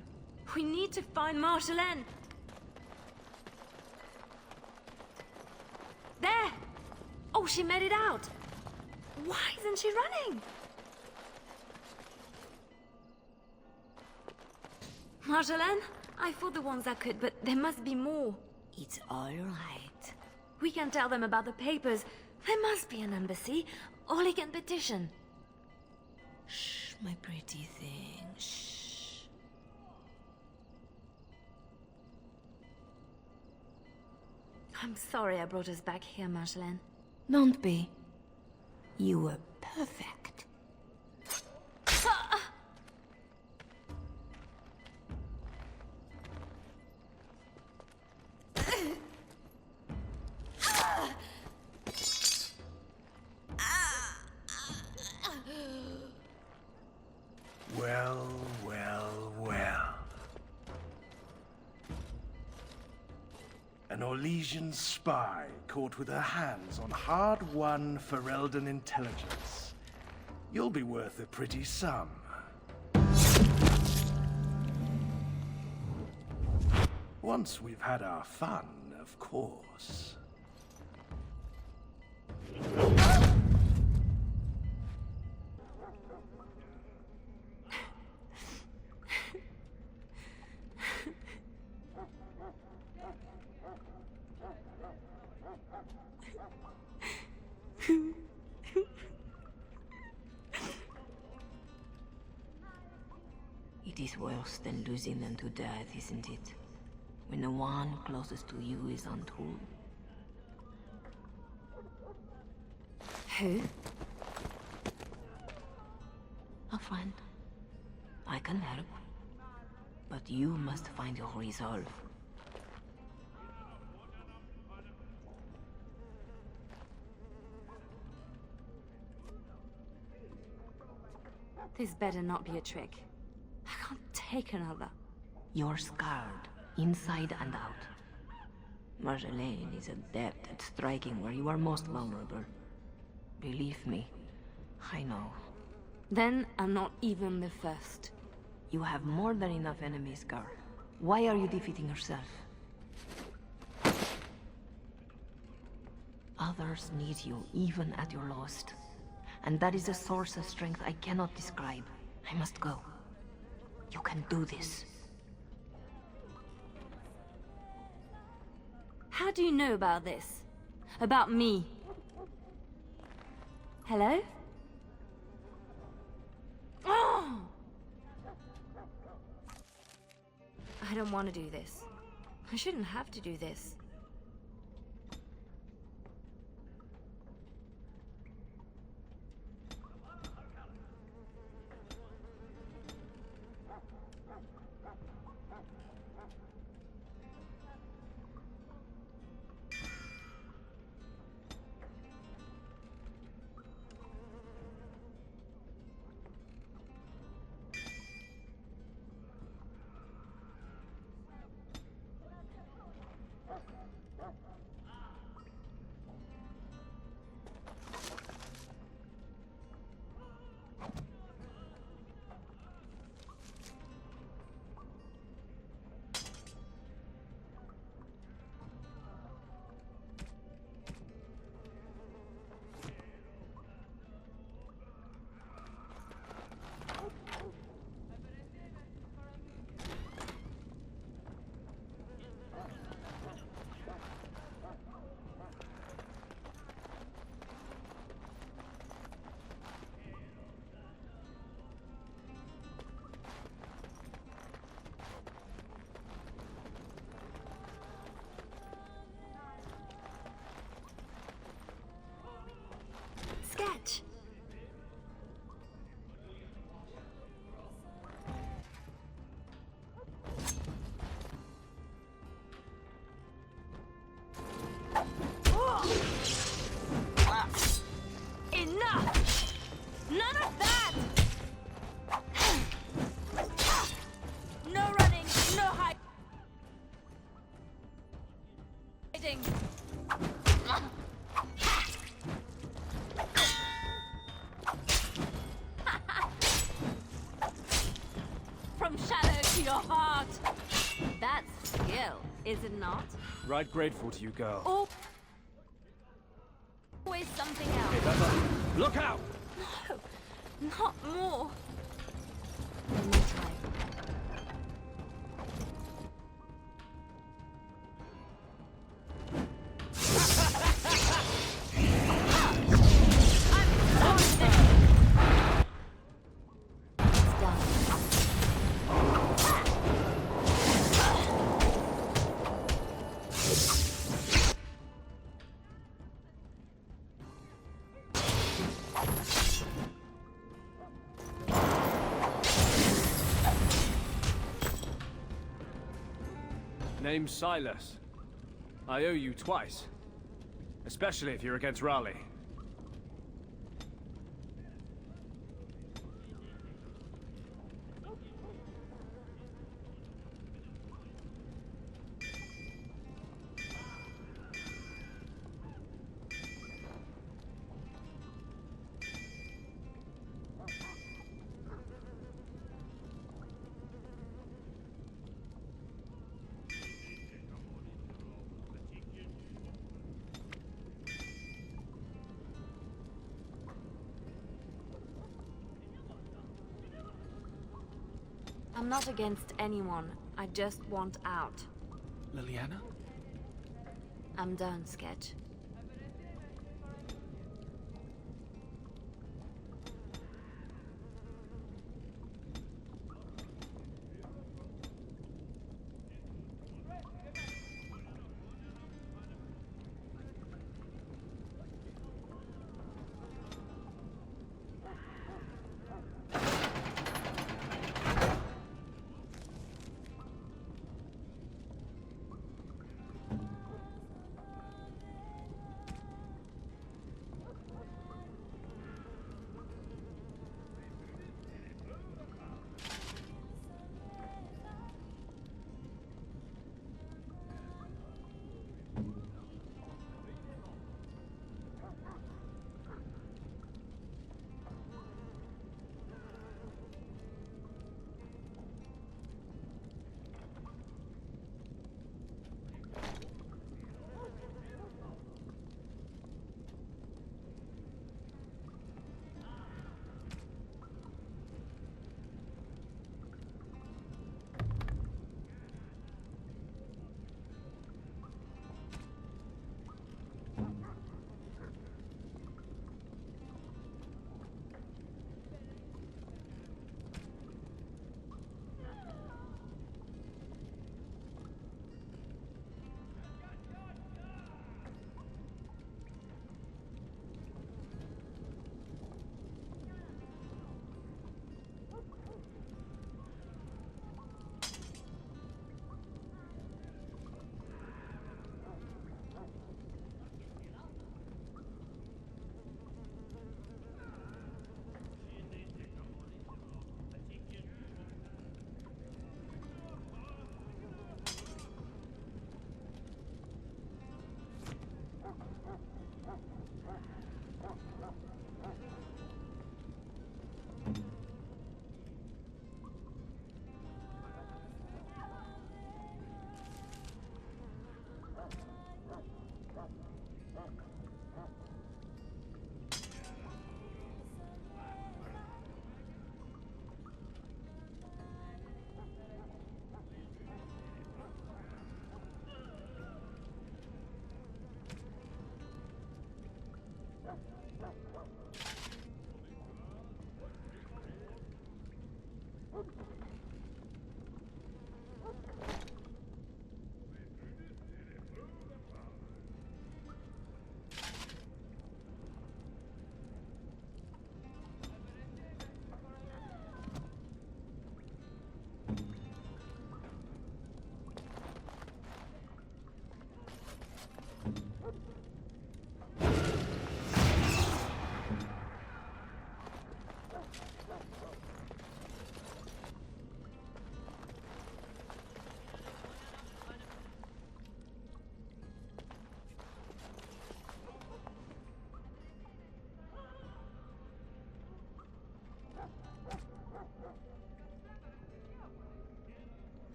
Speaker 1: We need to find Marjolaine. There! Oh, she made it out. Why isn't she running? Marjolaine, I fought the ones I could, but there must be more.
Speaker 3: It's all right.
Speaker 1: We can tell them about the papers. There must be an embassy, or they can petition.
Speaker 3: Shh, my pretty thing. Shh.
Speaker 1: I'm sorry I brought us back here, Marjolaine.
Speaker 3: Don't be. You were perfect.
Speaker 7: Well, well, well. An Orlesian spy caught with her hands on hard-won Ferelden intelligence. You'll be worth a pretty sum. Once we've had our fun, of course.
Speaker 3: It is worse than losing them to death, isn't it? When the one closest to you is untold.
Speaker 1: Who?
Speaker 3: A friend. I can help. But you must find your resolve.
Speaker 1: This better not be a trick. I can't take another.
Speaker 3: You're scarred, inside and out. Marjolaine is adept at striking where you are most vulnerable. Believe me, I know.
Speaker 1: Then I'm not even the first.
Speaker 3: You have more than enough enemies, girl. Why are you defeating yourself? Others need you even at your lowest. And that is a source of strength I cannot describe. I must go. You can do this.
Speaker 1: How do you know about this? About me? Hello? Oh! I don't want to do this. I shouldn't have to do this. your heart! That's skill, is it not?
Speaker 8: Right grateful to you, girl.
Speaker 1: Or always something else.
Speaker 8: Hey, that's a... Look out!
Speaker 1: No, not more. Let me try. It's done.
Speaker 8: Name's Silas. I owe you twice. Especially if you're against Raleigh.
Speaker 1: I'm not against anyone. I just want out.
Speaker 6: Liliana?
Speaker 1: I'm done, Sketch.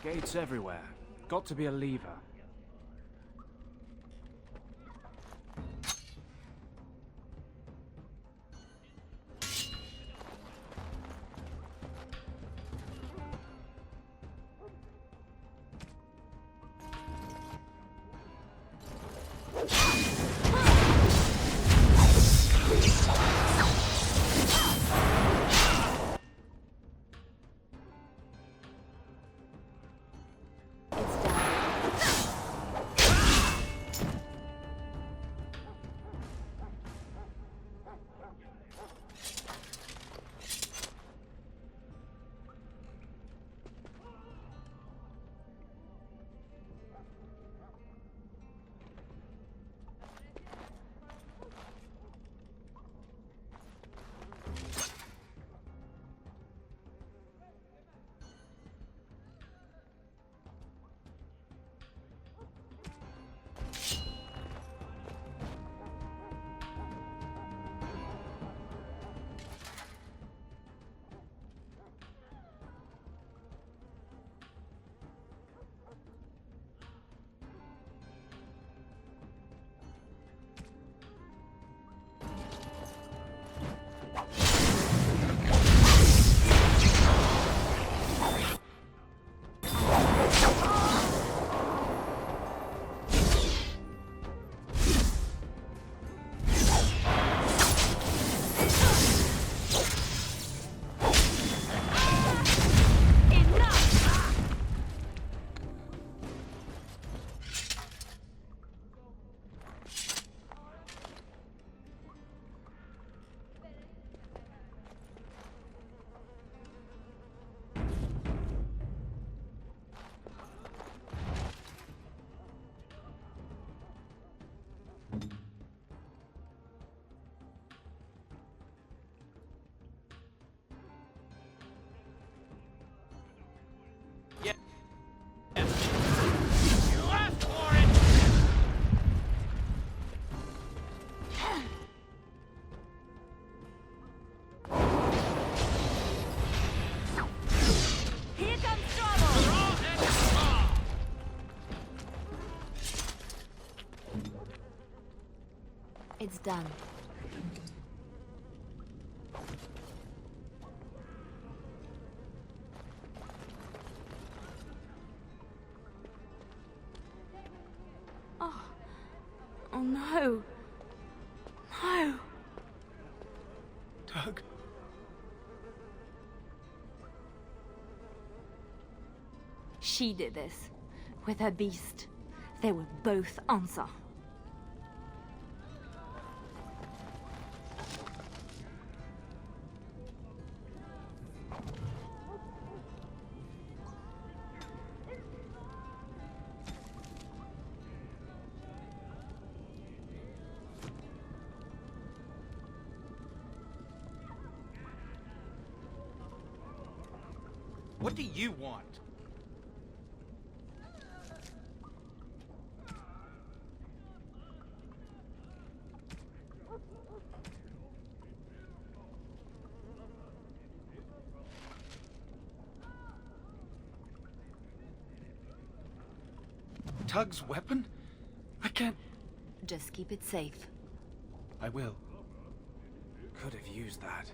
Speaker 8: Gates everywhere. Got to be a lever.
Speaker 1: It's done. Oh no. No.
Speaker 6: Tug.
Speaker 1: She did this. With her beast. They will both answer.
Speaker 6: What do you want? Tug's weapon? I can't...
Speaker 1: Just keep it safe.
Speaker 6: I will.
Speaker 8: Could have used that.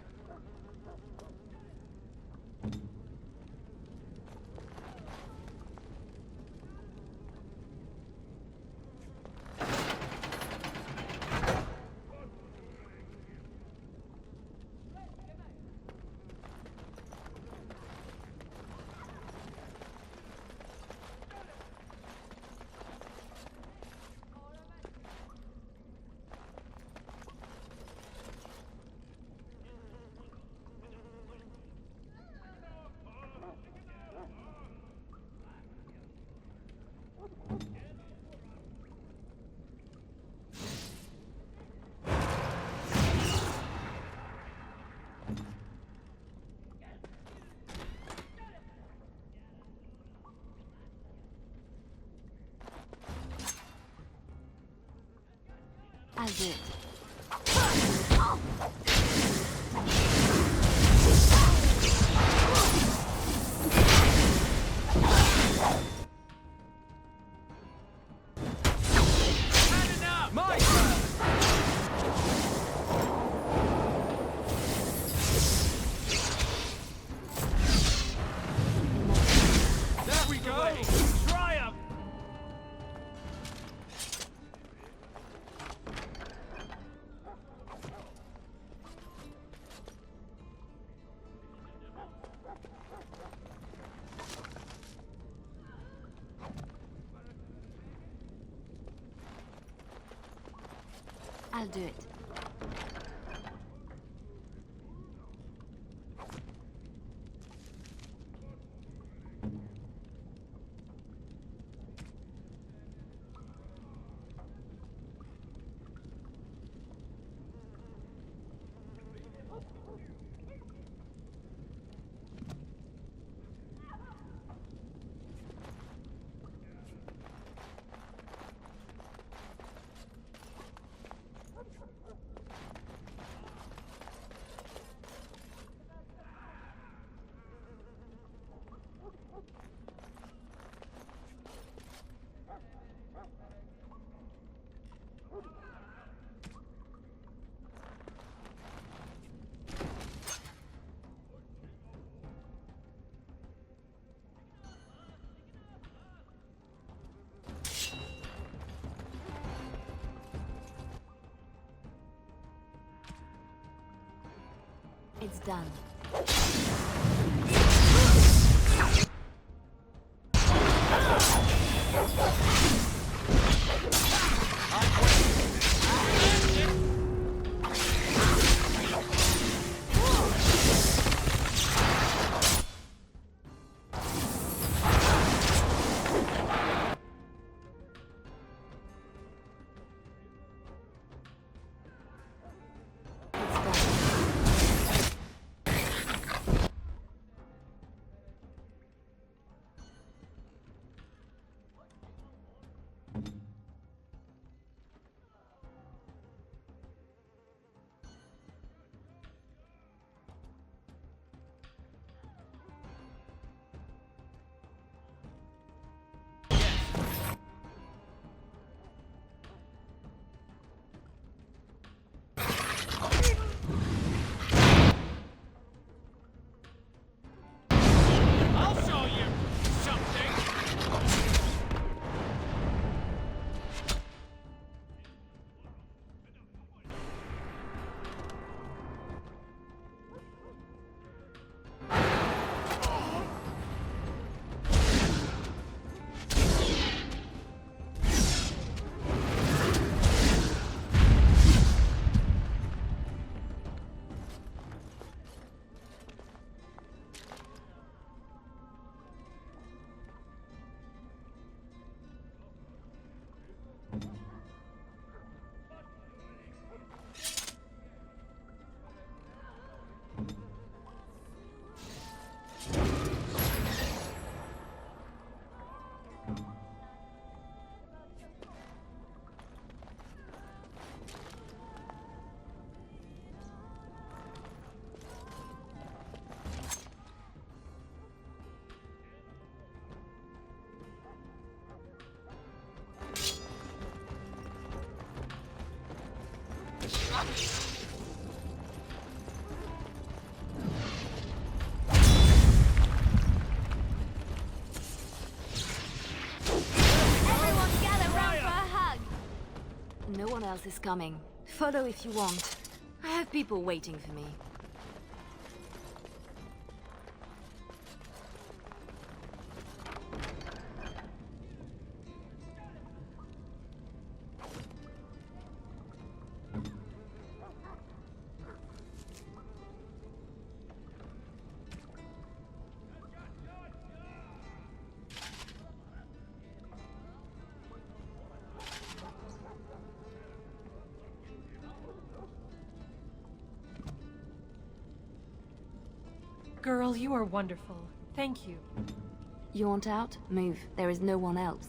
Speaker 1: As it. I'll do it. It's done.
Speaker 8: I'll show you something.
Speaker 1: Everyone gather round for a hug! No one else is coming. Follow if you want. I have people waiting for me.
Speaker 9: Girl, you are wonderful. Thank you.
Speaker 1: You want out? Move. There is no one else.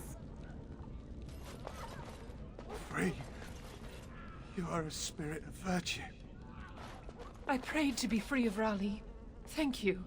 Speaker 7: Free. You are a spirit of virtue.
Speaker 9: I prayed to be free of Raleigh. Thank you.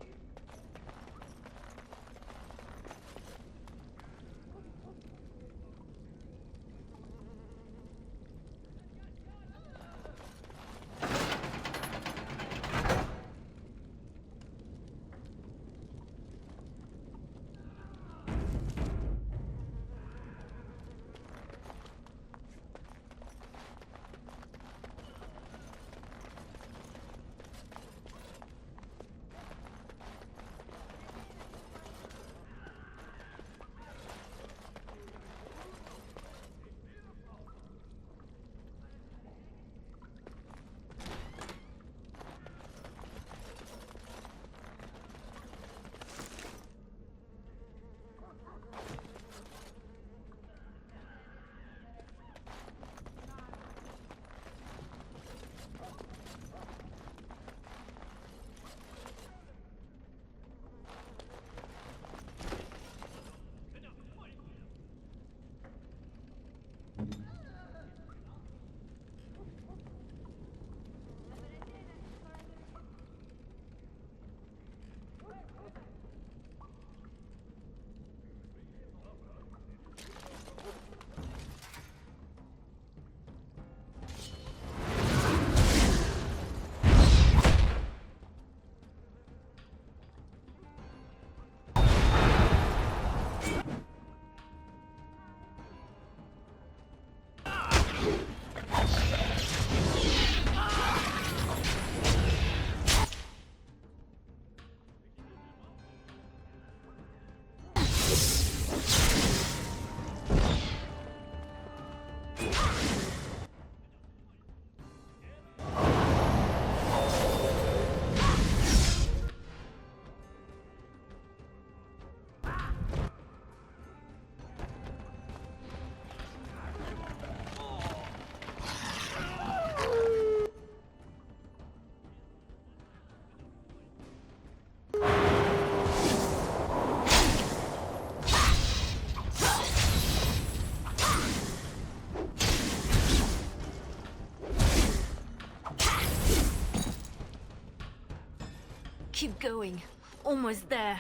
Speaker 3: Keep going. Almost there.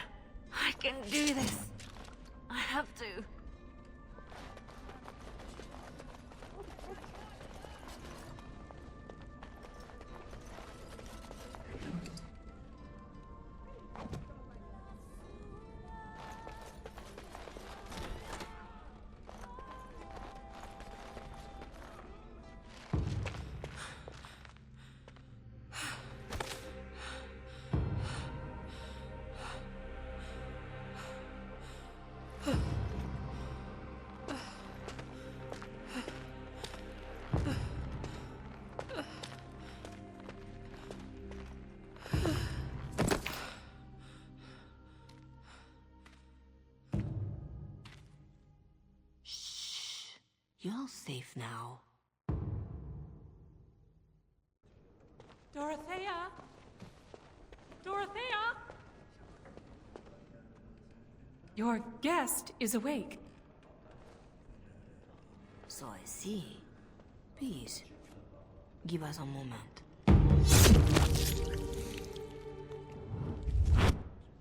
Speaker 3: I can do this. I have to. You're safe now.
Speaker 9: Dorothea? Dorothea? Your guest is awake.
Speaker 3: So I see. Please, give us a moment.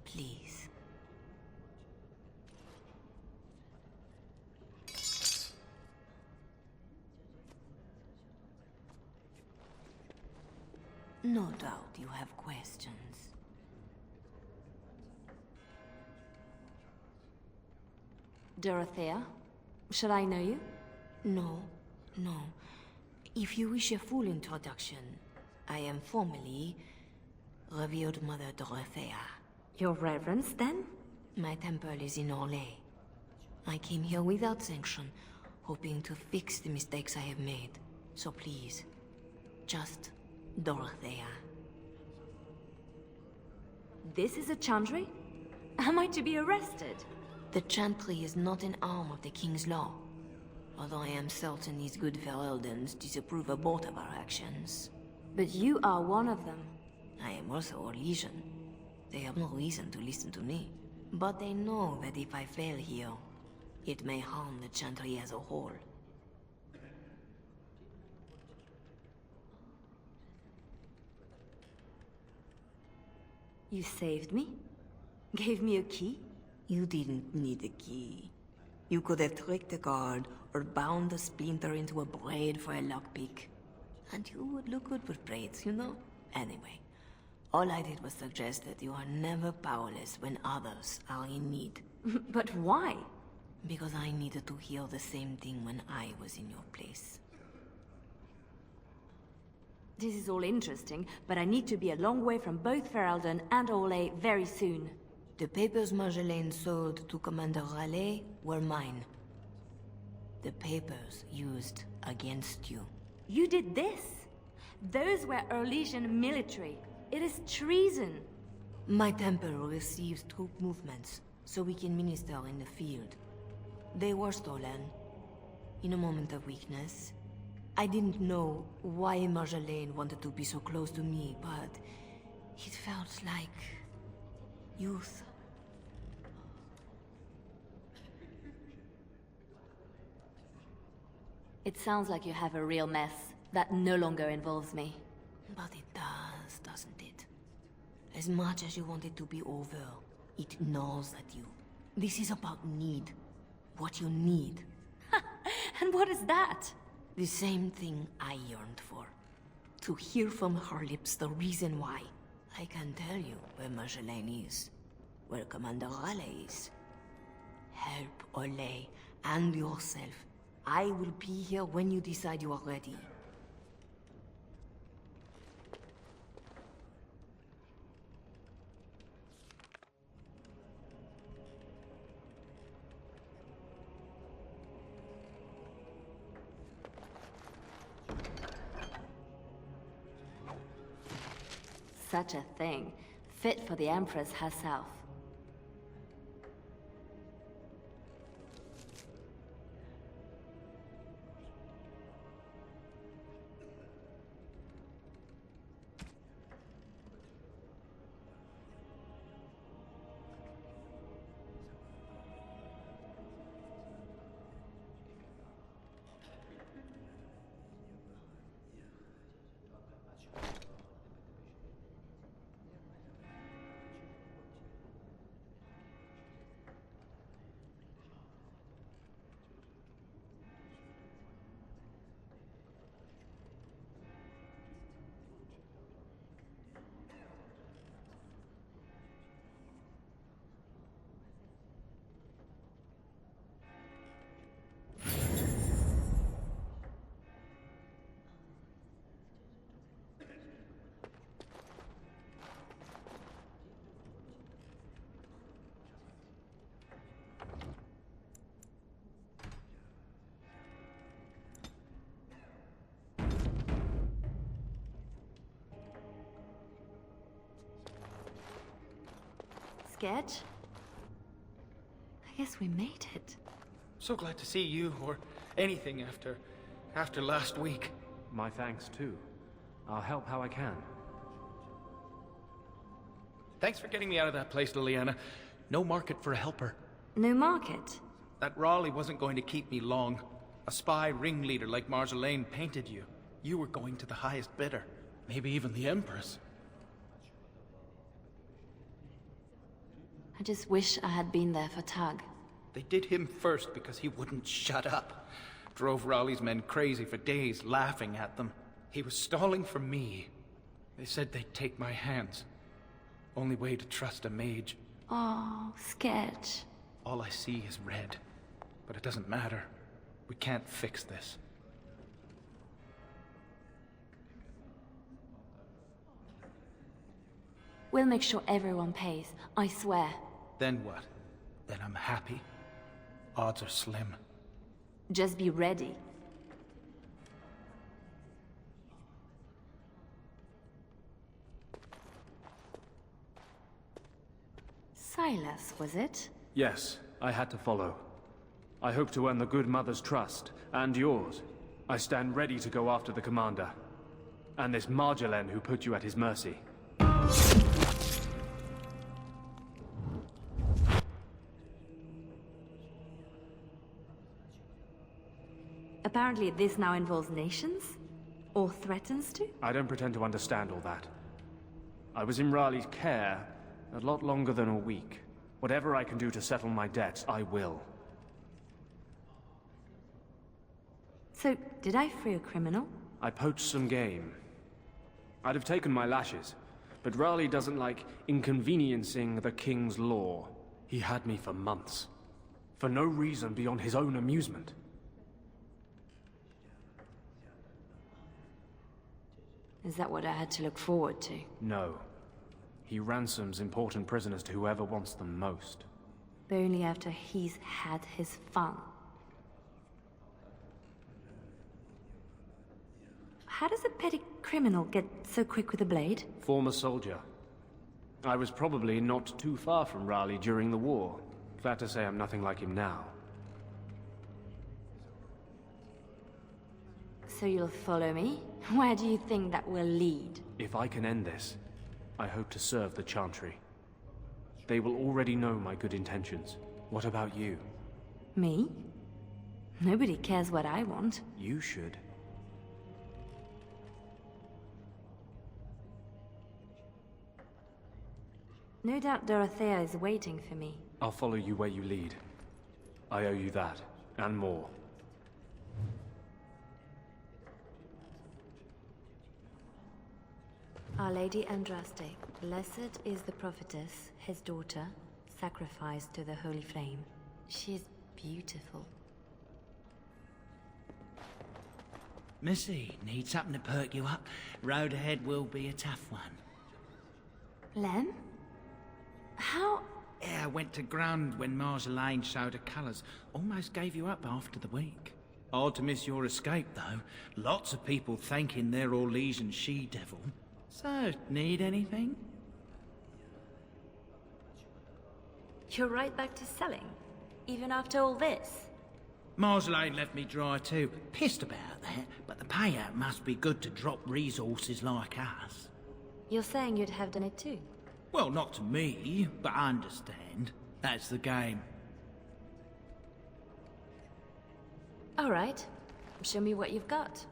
Speaker 3: Please. No doubt you have questions.
Speaker 1: Dorothea, should I know you?
Speaker 3: No, no. If you wish a full introduction, I am formally Revered Mother Dorothea.
Speaker 1: Your Reverence, then?
Speaker 3: My temple is in Orlais. I came here without sanction, hoping to fix the mistakes I have made. So please, just Dorothea.
Speaker 1: This is a chantry? Am I to be arrested?
Speaker 3: The chantry is not an arm of the King's law, although I am certain these good Ferelden's disapprove of both of our actions.
Speaker 1: But you are one of them.
Speaker 3: I am also a legion. They have no reason to listen to me. But they know that if I fail here, it may harm the chantry as a whole.
Speaker 1: You saved me? Gave me a key?
Speaker 3: You didn't need a key. You could have tricked the guard or bound the splinter into a braid for a lockpick. And you would look good with braids, you know? Anyway, all I did was suggest that you are never powerless when others are in need.
Speaker 1: But why?
Speaker 3: Because I needed to hear the same thing when I was in your place.
Speaker 1: This is all interesting, but I need to be a long way from both Ferelden and Orlais very soon.
Speaker 3: The papers Marjolaine sold to Commander Raleigh were mine. The papers used against you.
Speaker 1: You did this? Those were Orlesian military. It is treason.
Speaker 3: My temple receives troop movements, so we can minister in the field. They were stolen. In a moment of weakness. I didn't know why Marjolaine wanted to be so close to me, but it felt like youth.
Speaker 1: It sounds like you have a real mess that no longer involves me.
Speaker 3: But it does, doesn't it? As much as you want it to be over, it gnaws at you. This is about need. What you need.
Speaker 1: And what is that?
Speaker 3: The same thing I yearned for. To hear from her lips the reason why. I can tell you where Marjolaine is. Where Commander Raleigh is. Help Orlais and yourself. I will be here when you decide you are ready.
Speaker 1: Such a thing. Fit for the Empress herself. Sketch? I guess we made it.
Speaker 6: So glad to see you, or anything after last week.
Speaker 8: My thanks, too. I'll help how I can.
Speaker 6: Thanks for getting me out of that place, Liliana. No market for a helper.
Speaker 1: No market?
Speaker 6: That Raleigh wasn't going to keep me long. A spy ringleader like Marjolaine painted you. You were going to the highest bidder. Maybe even the Empress.
Speaker 1: I just wish I had been there for Tug.
Speaker 6: They did him first because he wouldn't shut up. Drove Raleigh's men crazy for days, laughing at them. He was stalling for me. They said they'd take my hands. Only way to trust a mage.
Speaker 1: Oh, Sketch.
Speaker 6: All I see is red. But it doesn't matter. We can't fix this.
Speaker 1: We'll make sure everyone pays, I swear.
Speaker 6: Then what? Then I'm happy? Odds are slim.
Speaker 1: Just be ready. Silas, was it?
Speaker 8: Yes, I had to follow. I hope to earn the good mother's trust, and yours. I stand ready to go after the commander. And this Marjolaine who put you at his mercy.
Speaker 1: Apparently this now involves nations? Or threatens to?
Speaker 8: I don't pretend to understand all that. I was in Raleigh's care a lot longer than a week. Whatever I can do to settle my debts, I will.
Speaker 1: So, did I free a criminal?
Speaker 8: I poached some game. I'd have taken my lashes, but Raleigh doesn't like inconveniencing the King's law. He had me for months. For no reason beyond his own amusement.
Speaker 1: Is that what I had to look forward to?
Speaker 8: No. He ransoms important prisoners to whoever wants them most.
Speaker 1: But only after he's had his fun. How does a petty criminal get so quick with a blade?
Speaker 8: Former soldier. I was probably not too far from Raleigh during the war. Glad to say I'm nothing like him now.
Speaker 1: So you'll follow me? Where do you think that will lead?
Speaker 8: If I can end this, I hope to serve the Chantry. They will already know my good intentions. What about you?
Speaker 1: Me? Nobody cares what I want.
Speaker 8: You should.
Speaker 1: No doubt Dorothea is waiting for me.
Speaker 8: I'll follow you where you lead. I owe you that, and more.
Speaker 1: Our Lady Andraste, blessed is the prophetess, his daughter, sacrificed to the holy flame. She is beautiful.
Speaker 4: Missy, need something to perk you up? Road ahead will be a tough one.
Speaker 1: Lem? How?
Speaker 4: Yeah, I went to ground when Marjolaine showed her colours. Almost gave you up after the week. Hard to miss your escape, though. Lots of people thanking their Orlesian she-devil. So, need anything?
Speaker 1: You're right back to selling? Even after all this?
Speaker 4: Marjolaine left me dry too. Pissed about that, but the payout must be good to drop resources like us.
Speaker 1: You're saying you'd have done it too?
Speaker 4: Well, not to me, but I understand. That's the game.
Speaker 1: All right. Show me what you've got.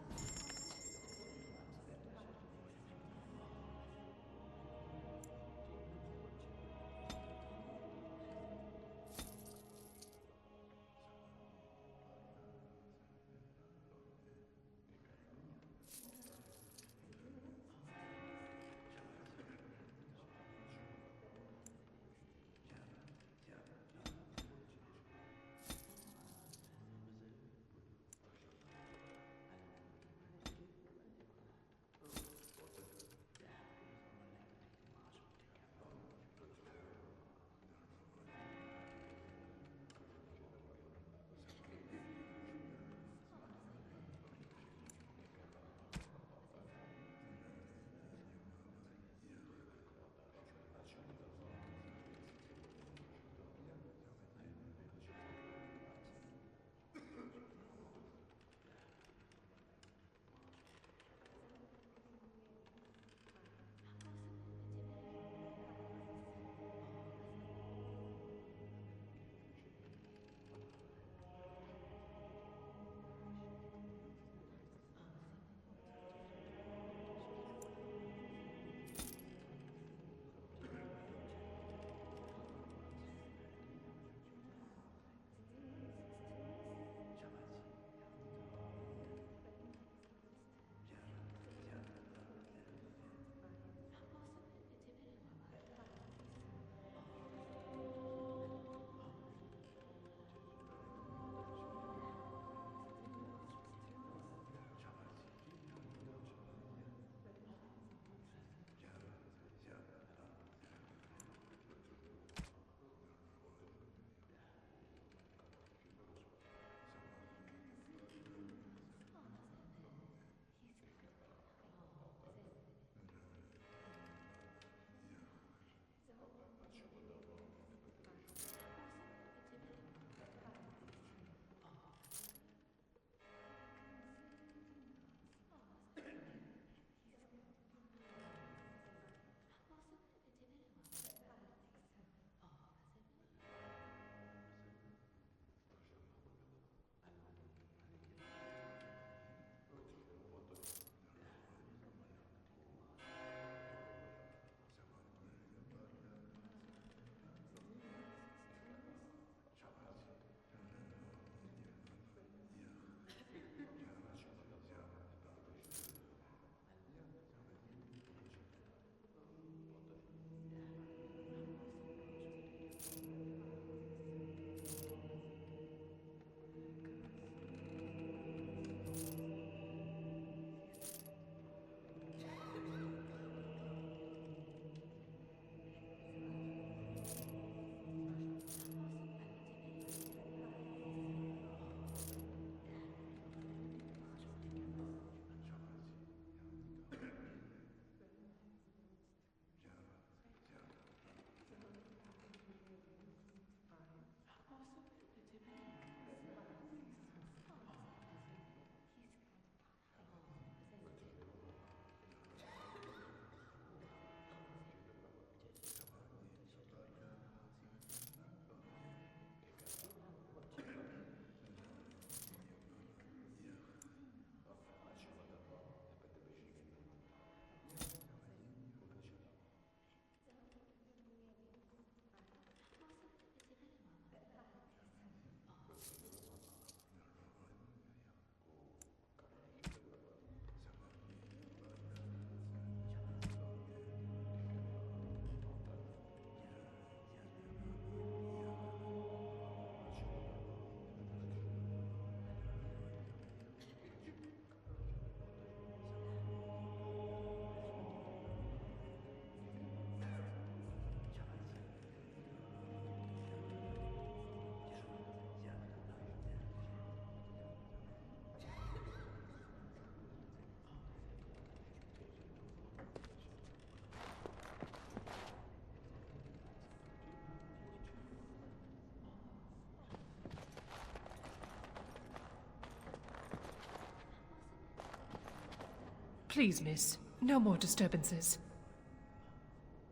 Speaker 9: Please, miss, no more disturbances.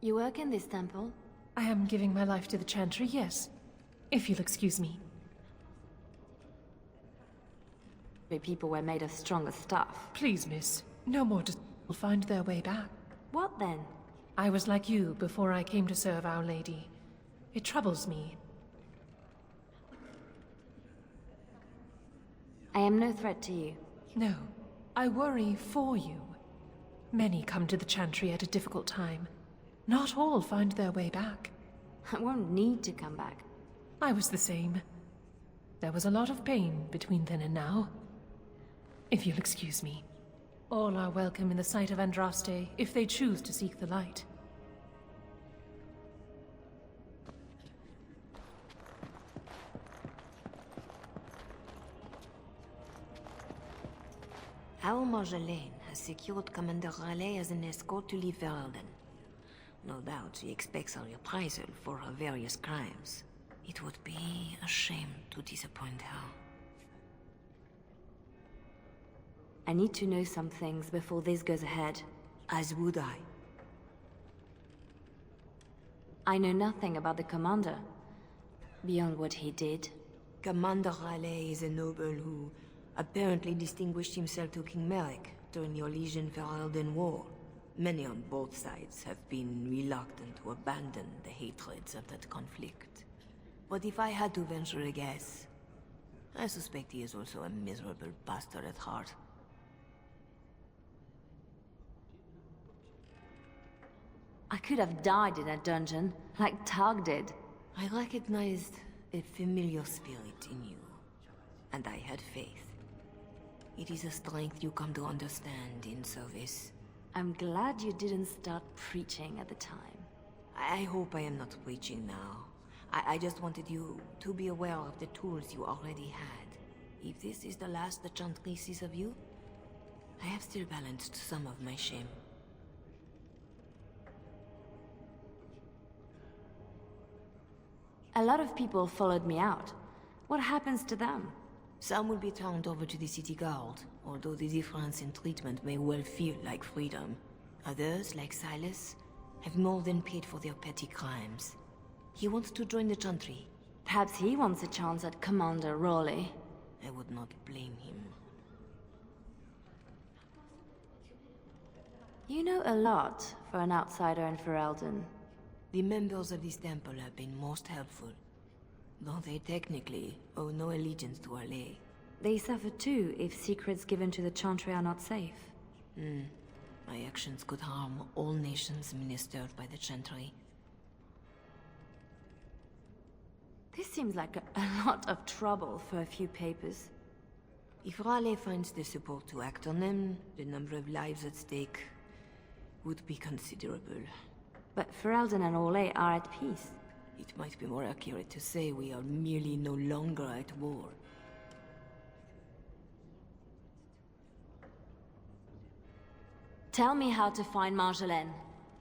Speaker 1: You work in this temple?
Speaker 9: I am giving my life to the Chantry, yes. If you'll excuse me.
Speaker 1: The people were made of stronger stuff.
Speaker 9: Please, miss, no more will find their way back.
Speaker 1: What then?
Speaker 9: I was like you before I came to serve Our Lady. It troubles me.
Speaker 1: I am no threat to you.
Speaker 9: No, I worry for you. Many come to the Chantry at a difficult time. Not all find their way back.
Speaker 1: I won't need to come back.
Speaker 9: I was the same. There was a lot of pain between then and now. If you'll excuse me. All are welcome in the sight of Andraste if they choose to seek the light.
Speaker 3: Our Marjolaine has secured Commander Raleigh as an escort to leave Ferelden. No doubt she expects a reprisal for her various crimes. It would be a shame to disappoint her.
Speaker 1: I need to know some things before this goes ahead.
Speaker 3: As would I.
Speaker 1: I know nothing about the commander, beyond what he did.
Speaker 3: Commander Raleigh is a noble who apparently distinguished himself to King Merrick during the Orlesian-Ferelden War. Many on both sides have been reluctant to abandon the hatreds of that conflict. But if I had to venture a guess, I suspect he is also a miserable bastard at heart.
Speaker 1: I could have died in a dungeon, like Targ did.
Speaker 3: I recognized a familiar spirit in you, and I had faith. It is a strength you come to understand in service.
Speaker 1: I'm glad you didn't start preaching at the time.
Speaker 3: I hope I am not preaching now. I just wanted you to be aware of the tools you already had. If this is the last the Chantry sees of you, I have still balanced some of my shame.
Speaker 1: A lot of people followed me out. What happens to them?
Speaker 3: Some will be turned over to the city guard, although the difference in treatment may well feel like freedom. Others, like Silas, have more than paid for their petty crimes. He wants to join the Chantry.
Speaker 1: Perhaps he wants a chance at Commander Raleigh.
Speaker 3: I would not blame him.
Speaker 1: You know a lot for an outsider in Ferelden.
Speaker 3: The members of this temple have been most helpful, though they technically owe no allegiance to Raleigh.
Speaker 1: They suffer too if secrets given to the Chantry are not safe.
Speaker 3: My actions could harm all nations ministered by the Chantry.
Speaker 1: This seems like a lot of trouble for a few papers.
Speaker 3: If Raleigh finds the support to act on them, the number of lives at stake would be considerable.
Speaker 1: But Ferelden and Orlais are at peace.
Speaker 3: It might be more accurate to say we are merely no longer at war.
Speaker 1: Tell me how to find Marjolaine.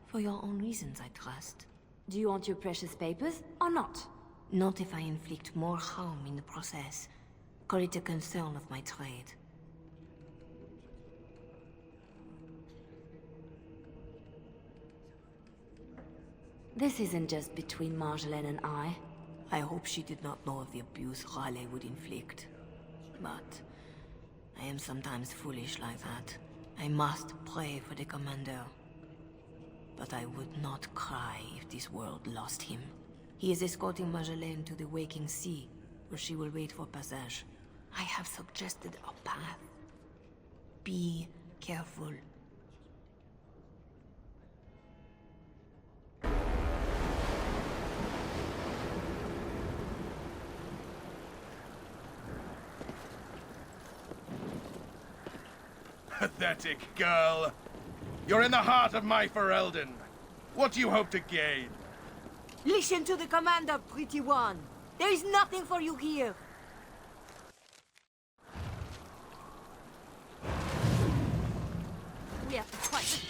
Speaker 3: For your own reasons, I trust.
Speaker 1: Do you want your precious papers, or not?
Speaker 3: Not if I inflict more harm in the process. Call it a concern of my trade.
Speaker 1: This isn't just between Marjolaine and I.
Speaker 3: I hope she did not know of the abuse Raleigh would inflict. But I am sometimes foolish like that. I must pray for the commander. But I would not cry if this world lost him. He is escorting Marjolaine to the Waking Sea, where she will wait for passage. I have suggested a path. Be careful.
Speaker 7: Pathetic girl. You're in the heart of my Ferelden. What do you hope to gain?
Speaker 3: Listen to the commander, pretty one. There is nothing for you here.
Speaker 1: We have to fight.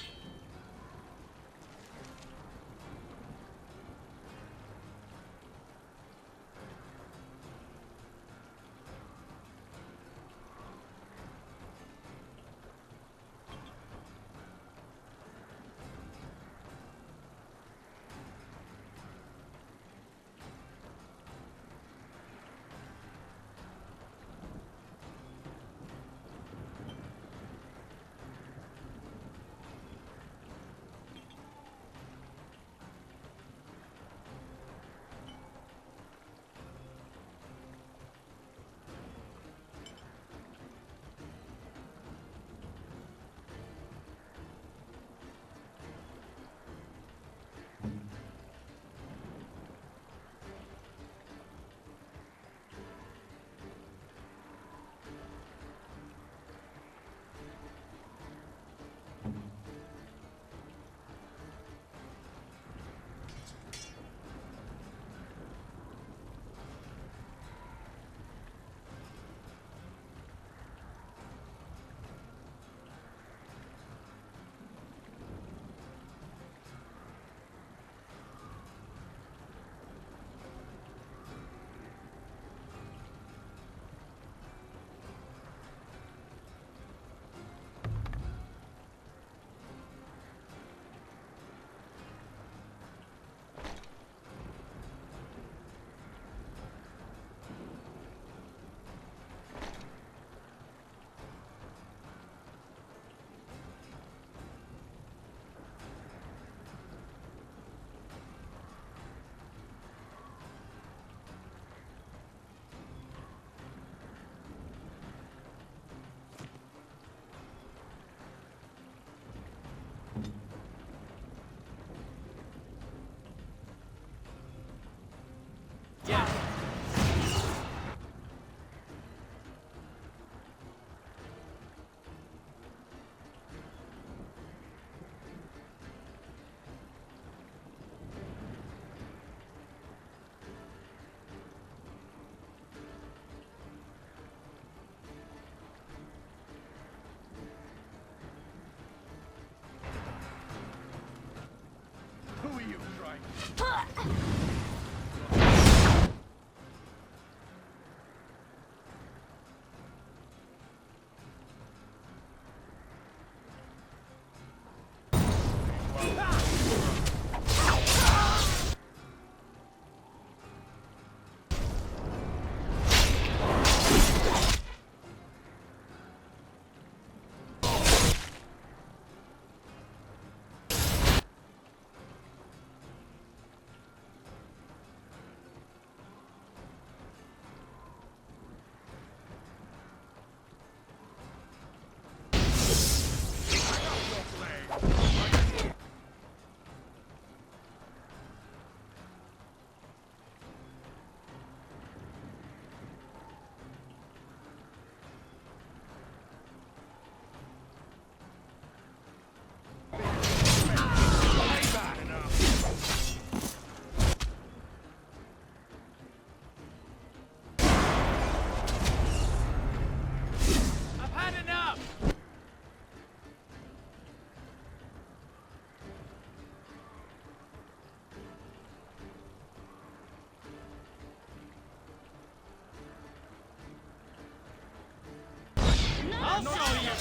Speaker 5: I'll show you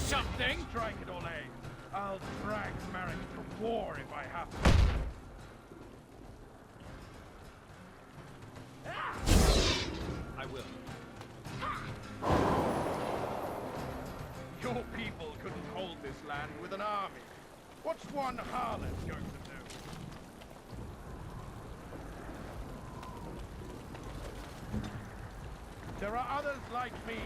Speaker 5: something! Strike it, Ole. I'll drag Marek to war if I have to.
Speaker 6: I will.
Speaker 5: Your people couldn't hold this land with an army. What's one harlot going to do? There are others like me.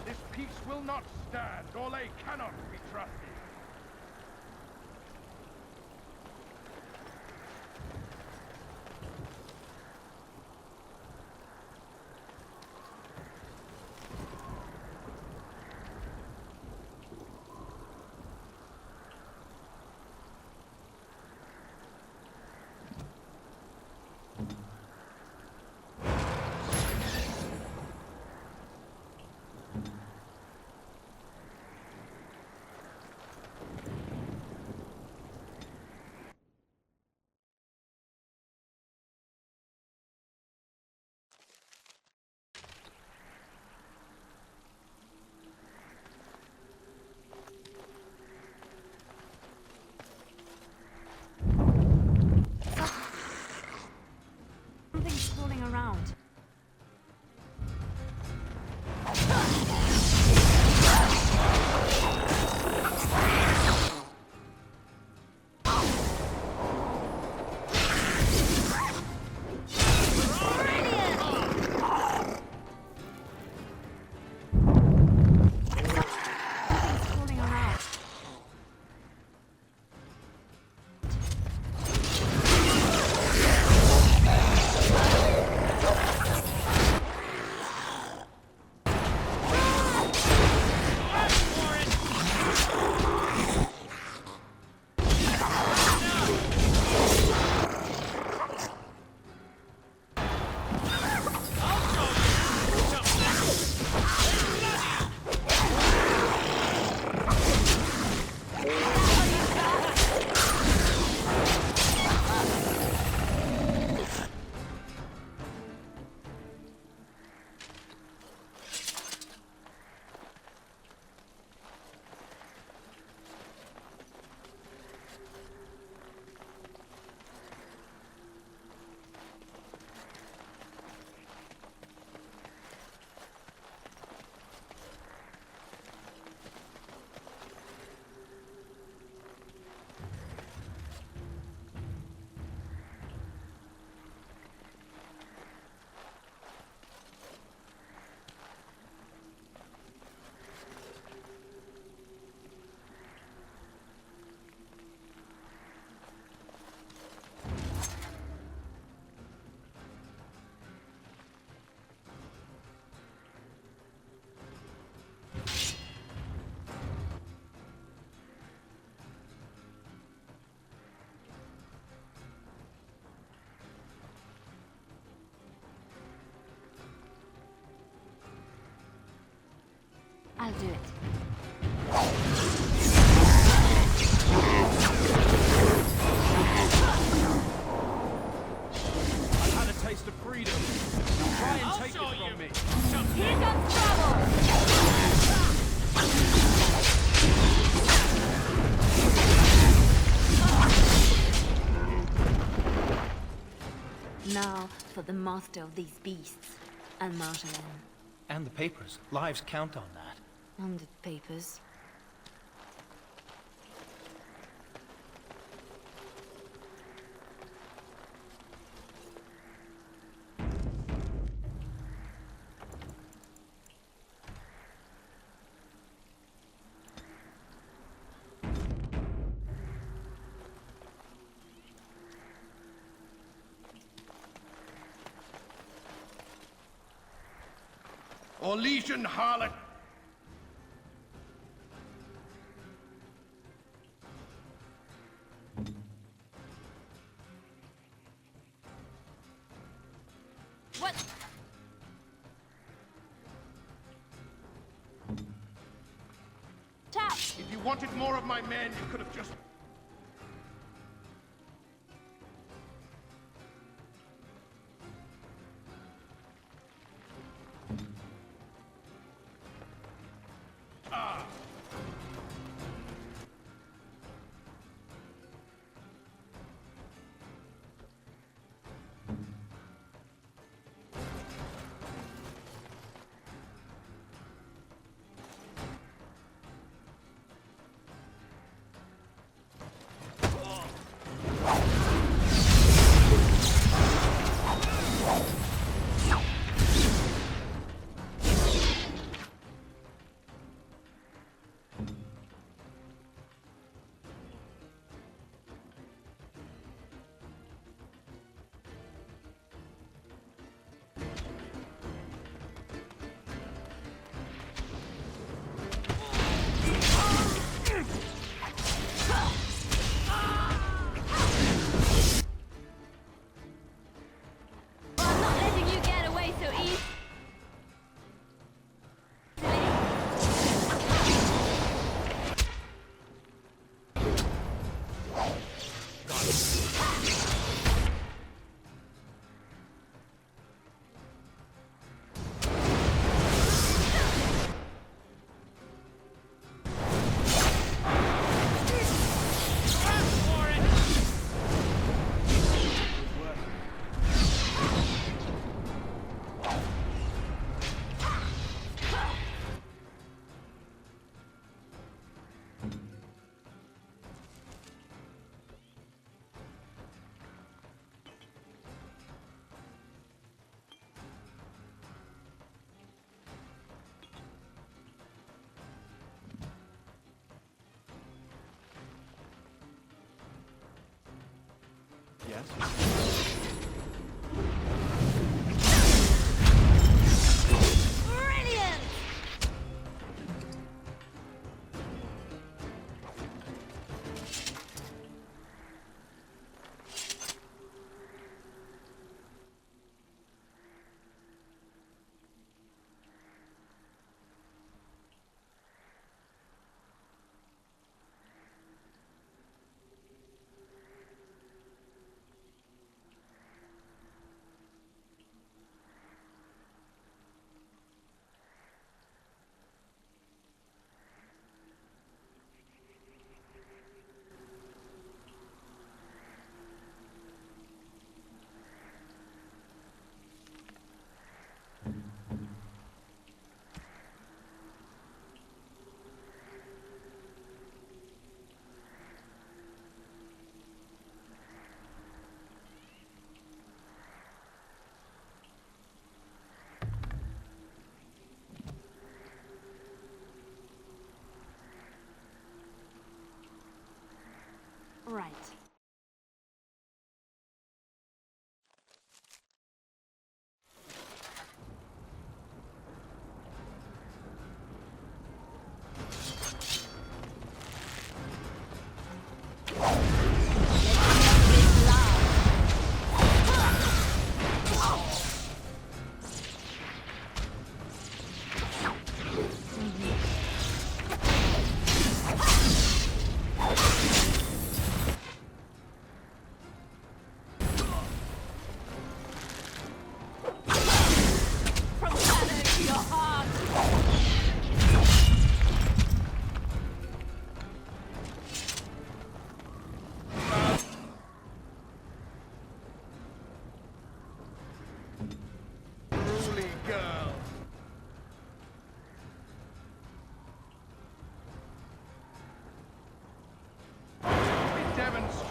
Speaker 5: This peace will not stand. Ole cannot be trusted.
Speaker 1: Something's crawling around. I'll do it.
Speaker 8: I've had a taste of freedom. Try and take it from me.
Speaker 1: Here comes trouble! now for the master of these beasts, and Marjolaine.
Speaker 6: And the papers. Lives count on that.
Speaker 1: And the papers.
Speaker 7: Orlesian harlot!
Speaker 1: What? Tap!
Speaker 7: If you wanted more of my men, you could have just...
Speaker 1: I'm not letting you get away so easy. Brilliant! Right.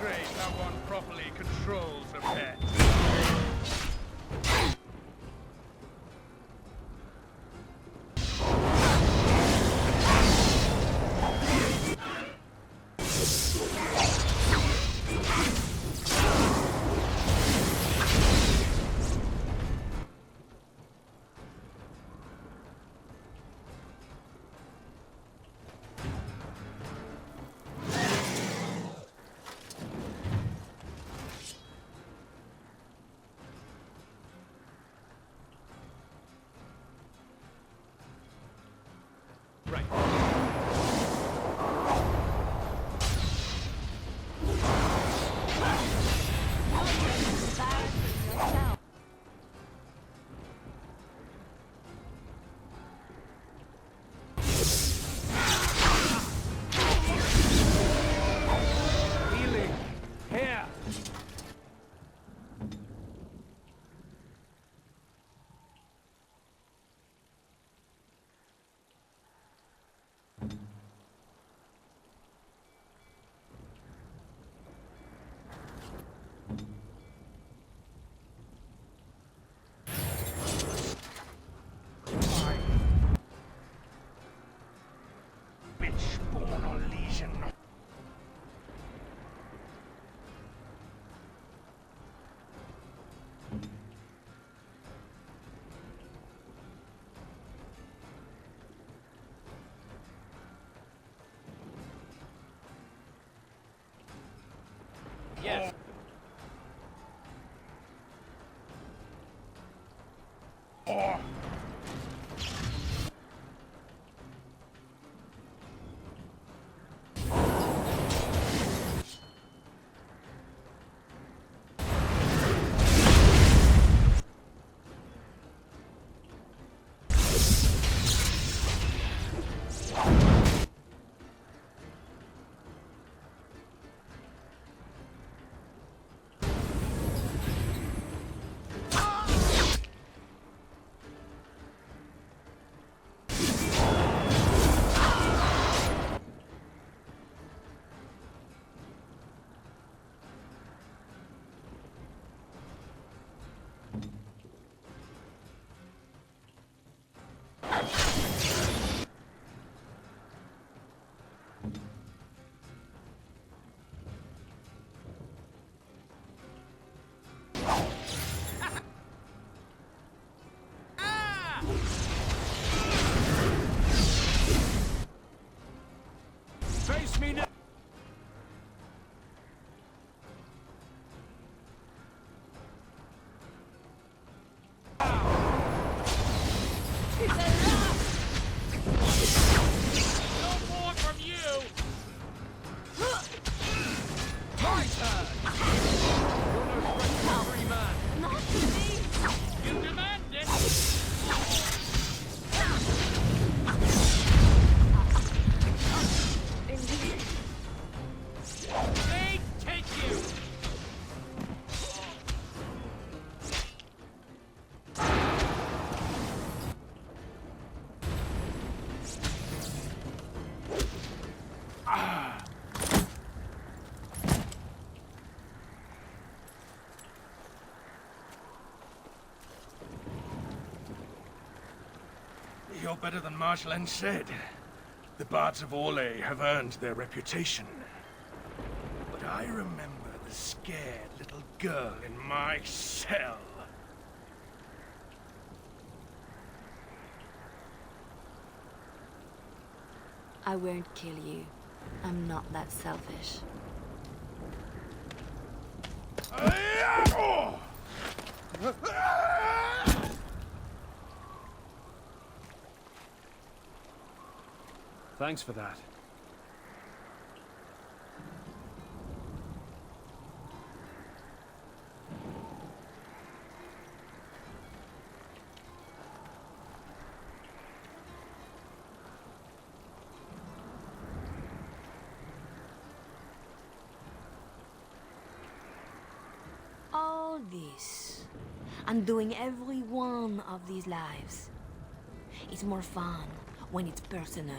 Speaker 5: demonstrate how one properly controls a pet.
Speaker 6: Yes.
Speaker 8: Face me now!
Speaker 5: No more from you!
Speaker 8: My turn! You're no friend to a free man.
Speaker 3: Not to me!
Speaker 5: You demand it! They take you!
Speaker 7: You're better than Marshal N said. The Bards of Orlais have earned their reputation. But I remember the scared little girl in my cell.
Speaker 1: I won't kill you. I'm not that selfish.
Speaker 8: Thanks for that.
Speaker 3: All this, and doing every one of these lives. It's more fun when it's personal.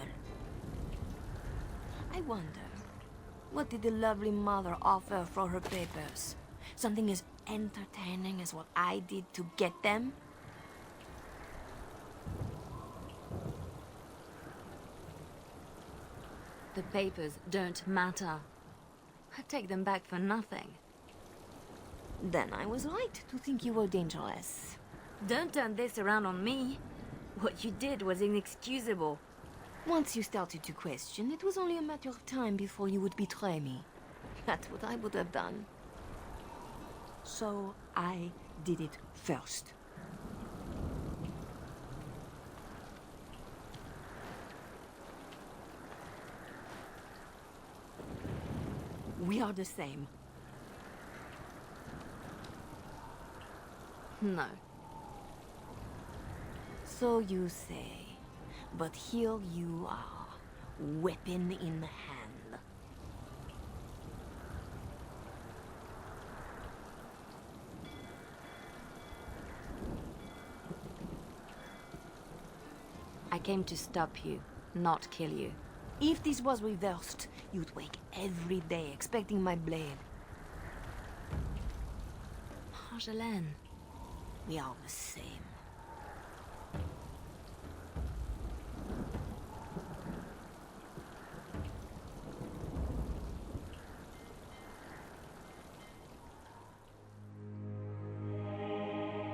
Speaker 3: I wonder, What did the lovely mother offer for her papers? Something as entertaining as what I did to get them?
Speaker 1: The papers don't matter. I take them back for nothing.
Speaker 3: Then I was right to think you were dangerous.
Speaker 1: Don't turn this around on me. What you did was inexcusable.
Speaker 3: Once you started to question, it was only a matter of time before you would betray me. That's what I would have done. So I did it first. We are the same.
Speaker 1: No.
Speaker 3: So you say. But here you are, weapon in hand.
Speaker 1: I came to stop you, not kill you.
Speaker 3: If this was reversed, you'd wake every day expecting my blade.
Speaker 1: Marjolaine.
Speaker 3: We are the same.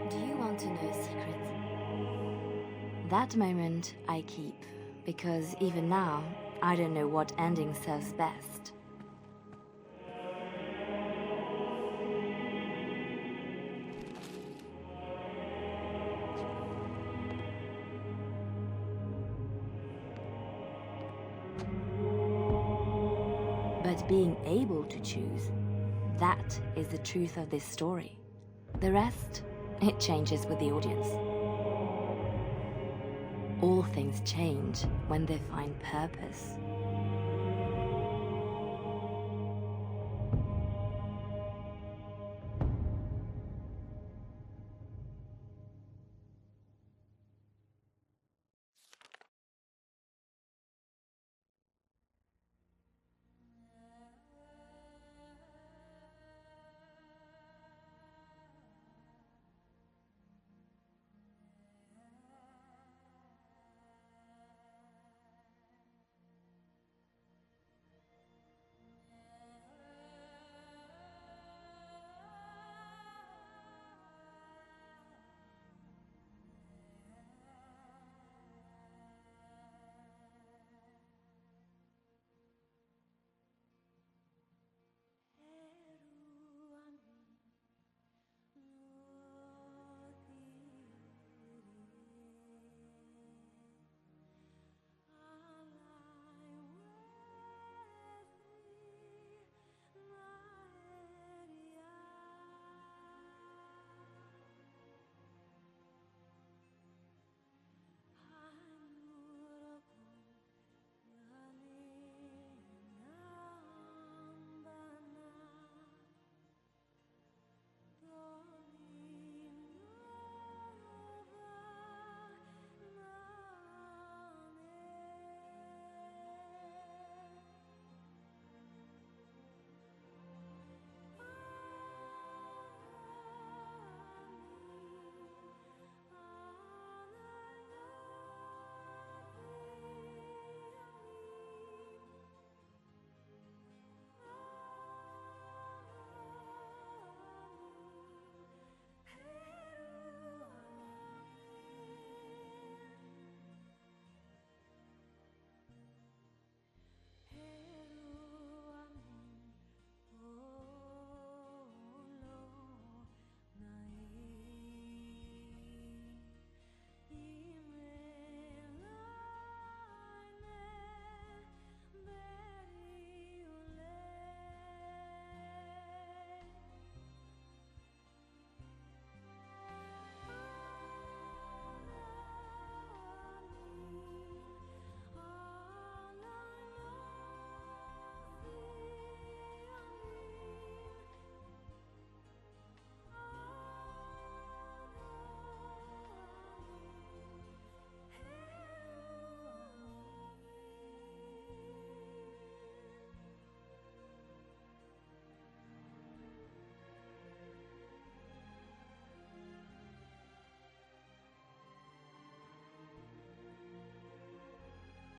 Speaker 1: Do you want to know a secret? That moment I keep, because even now, I don't know what ending serves best. But being able to choose, that is the truth of this story. The rest, it changes with the audience. All things change when they find purpose.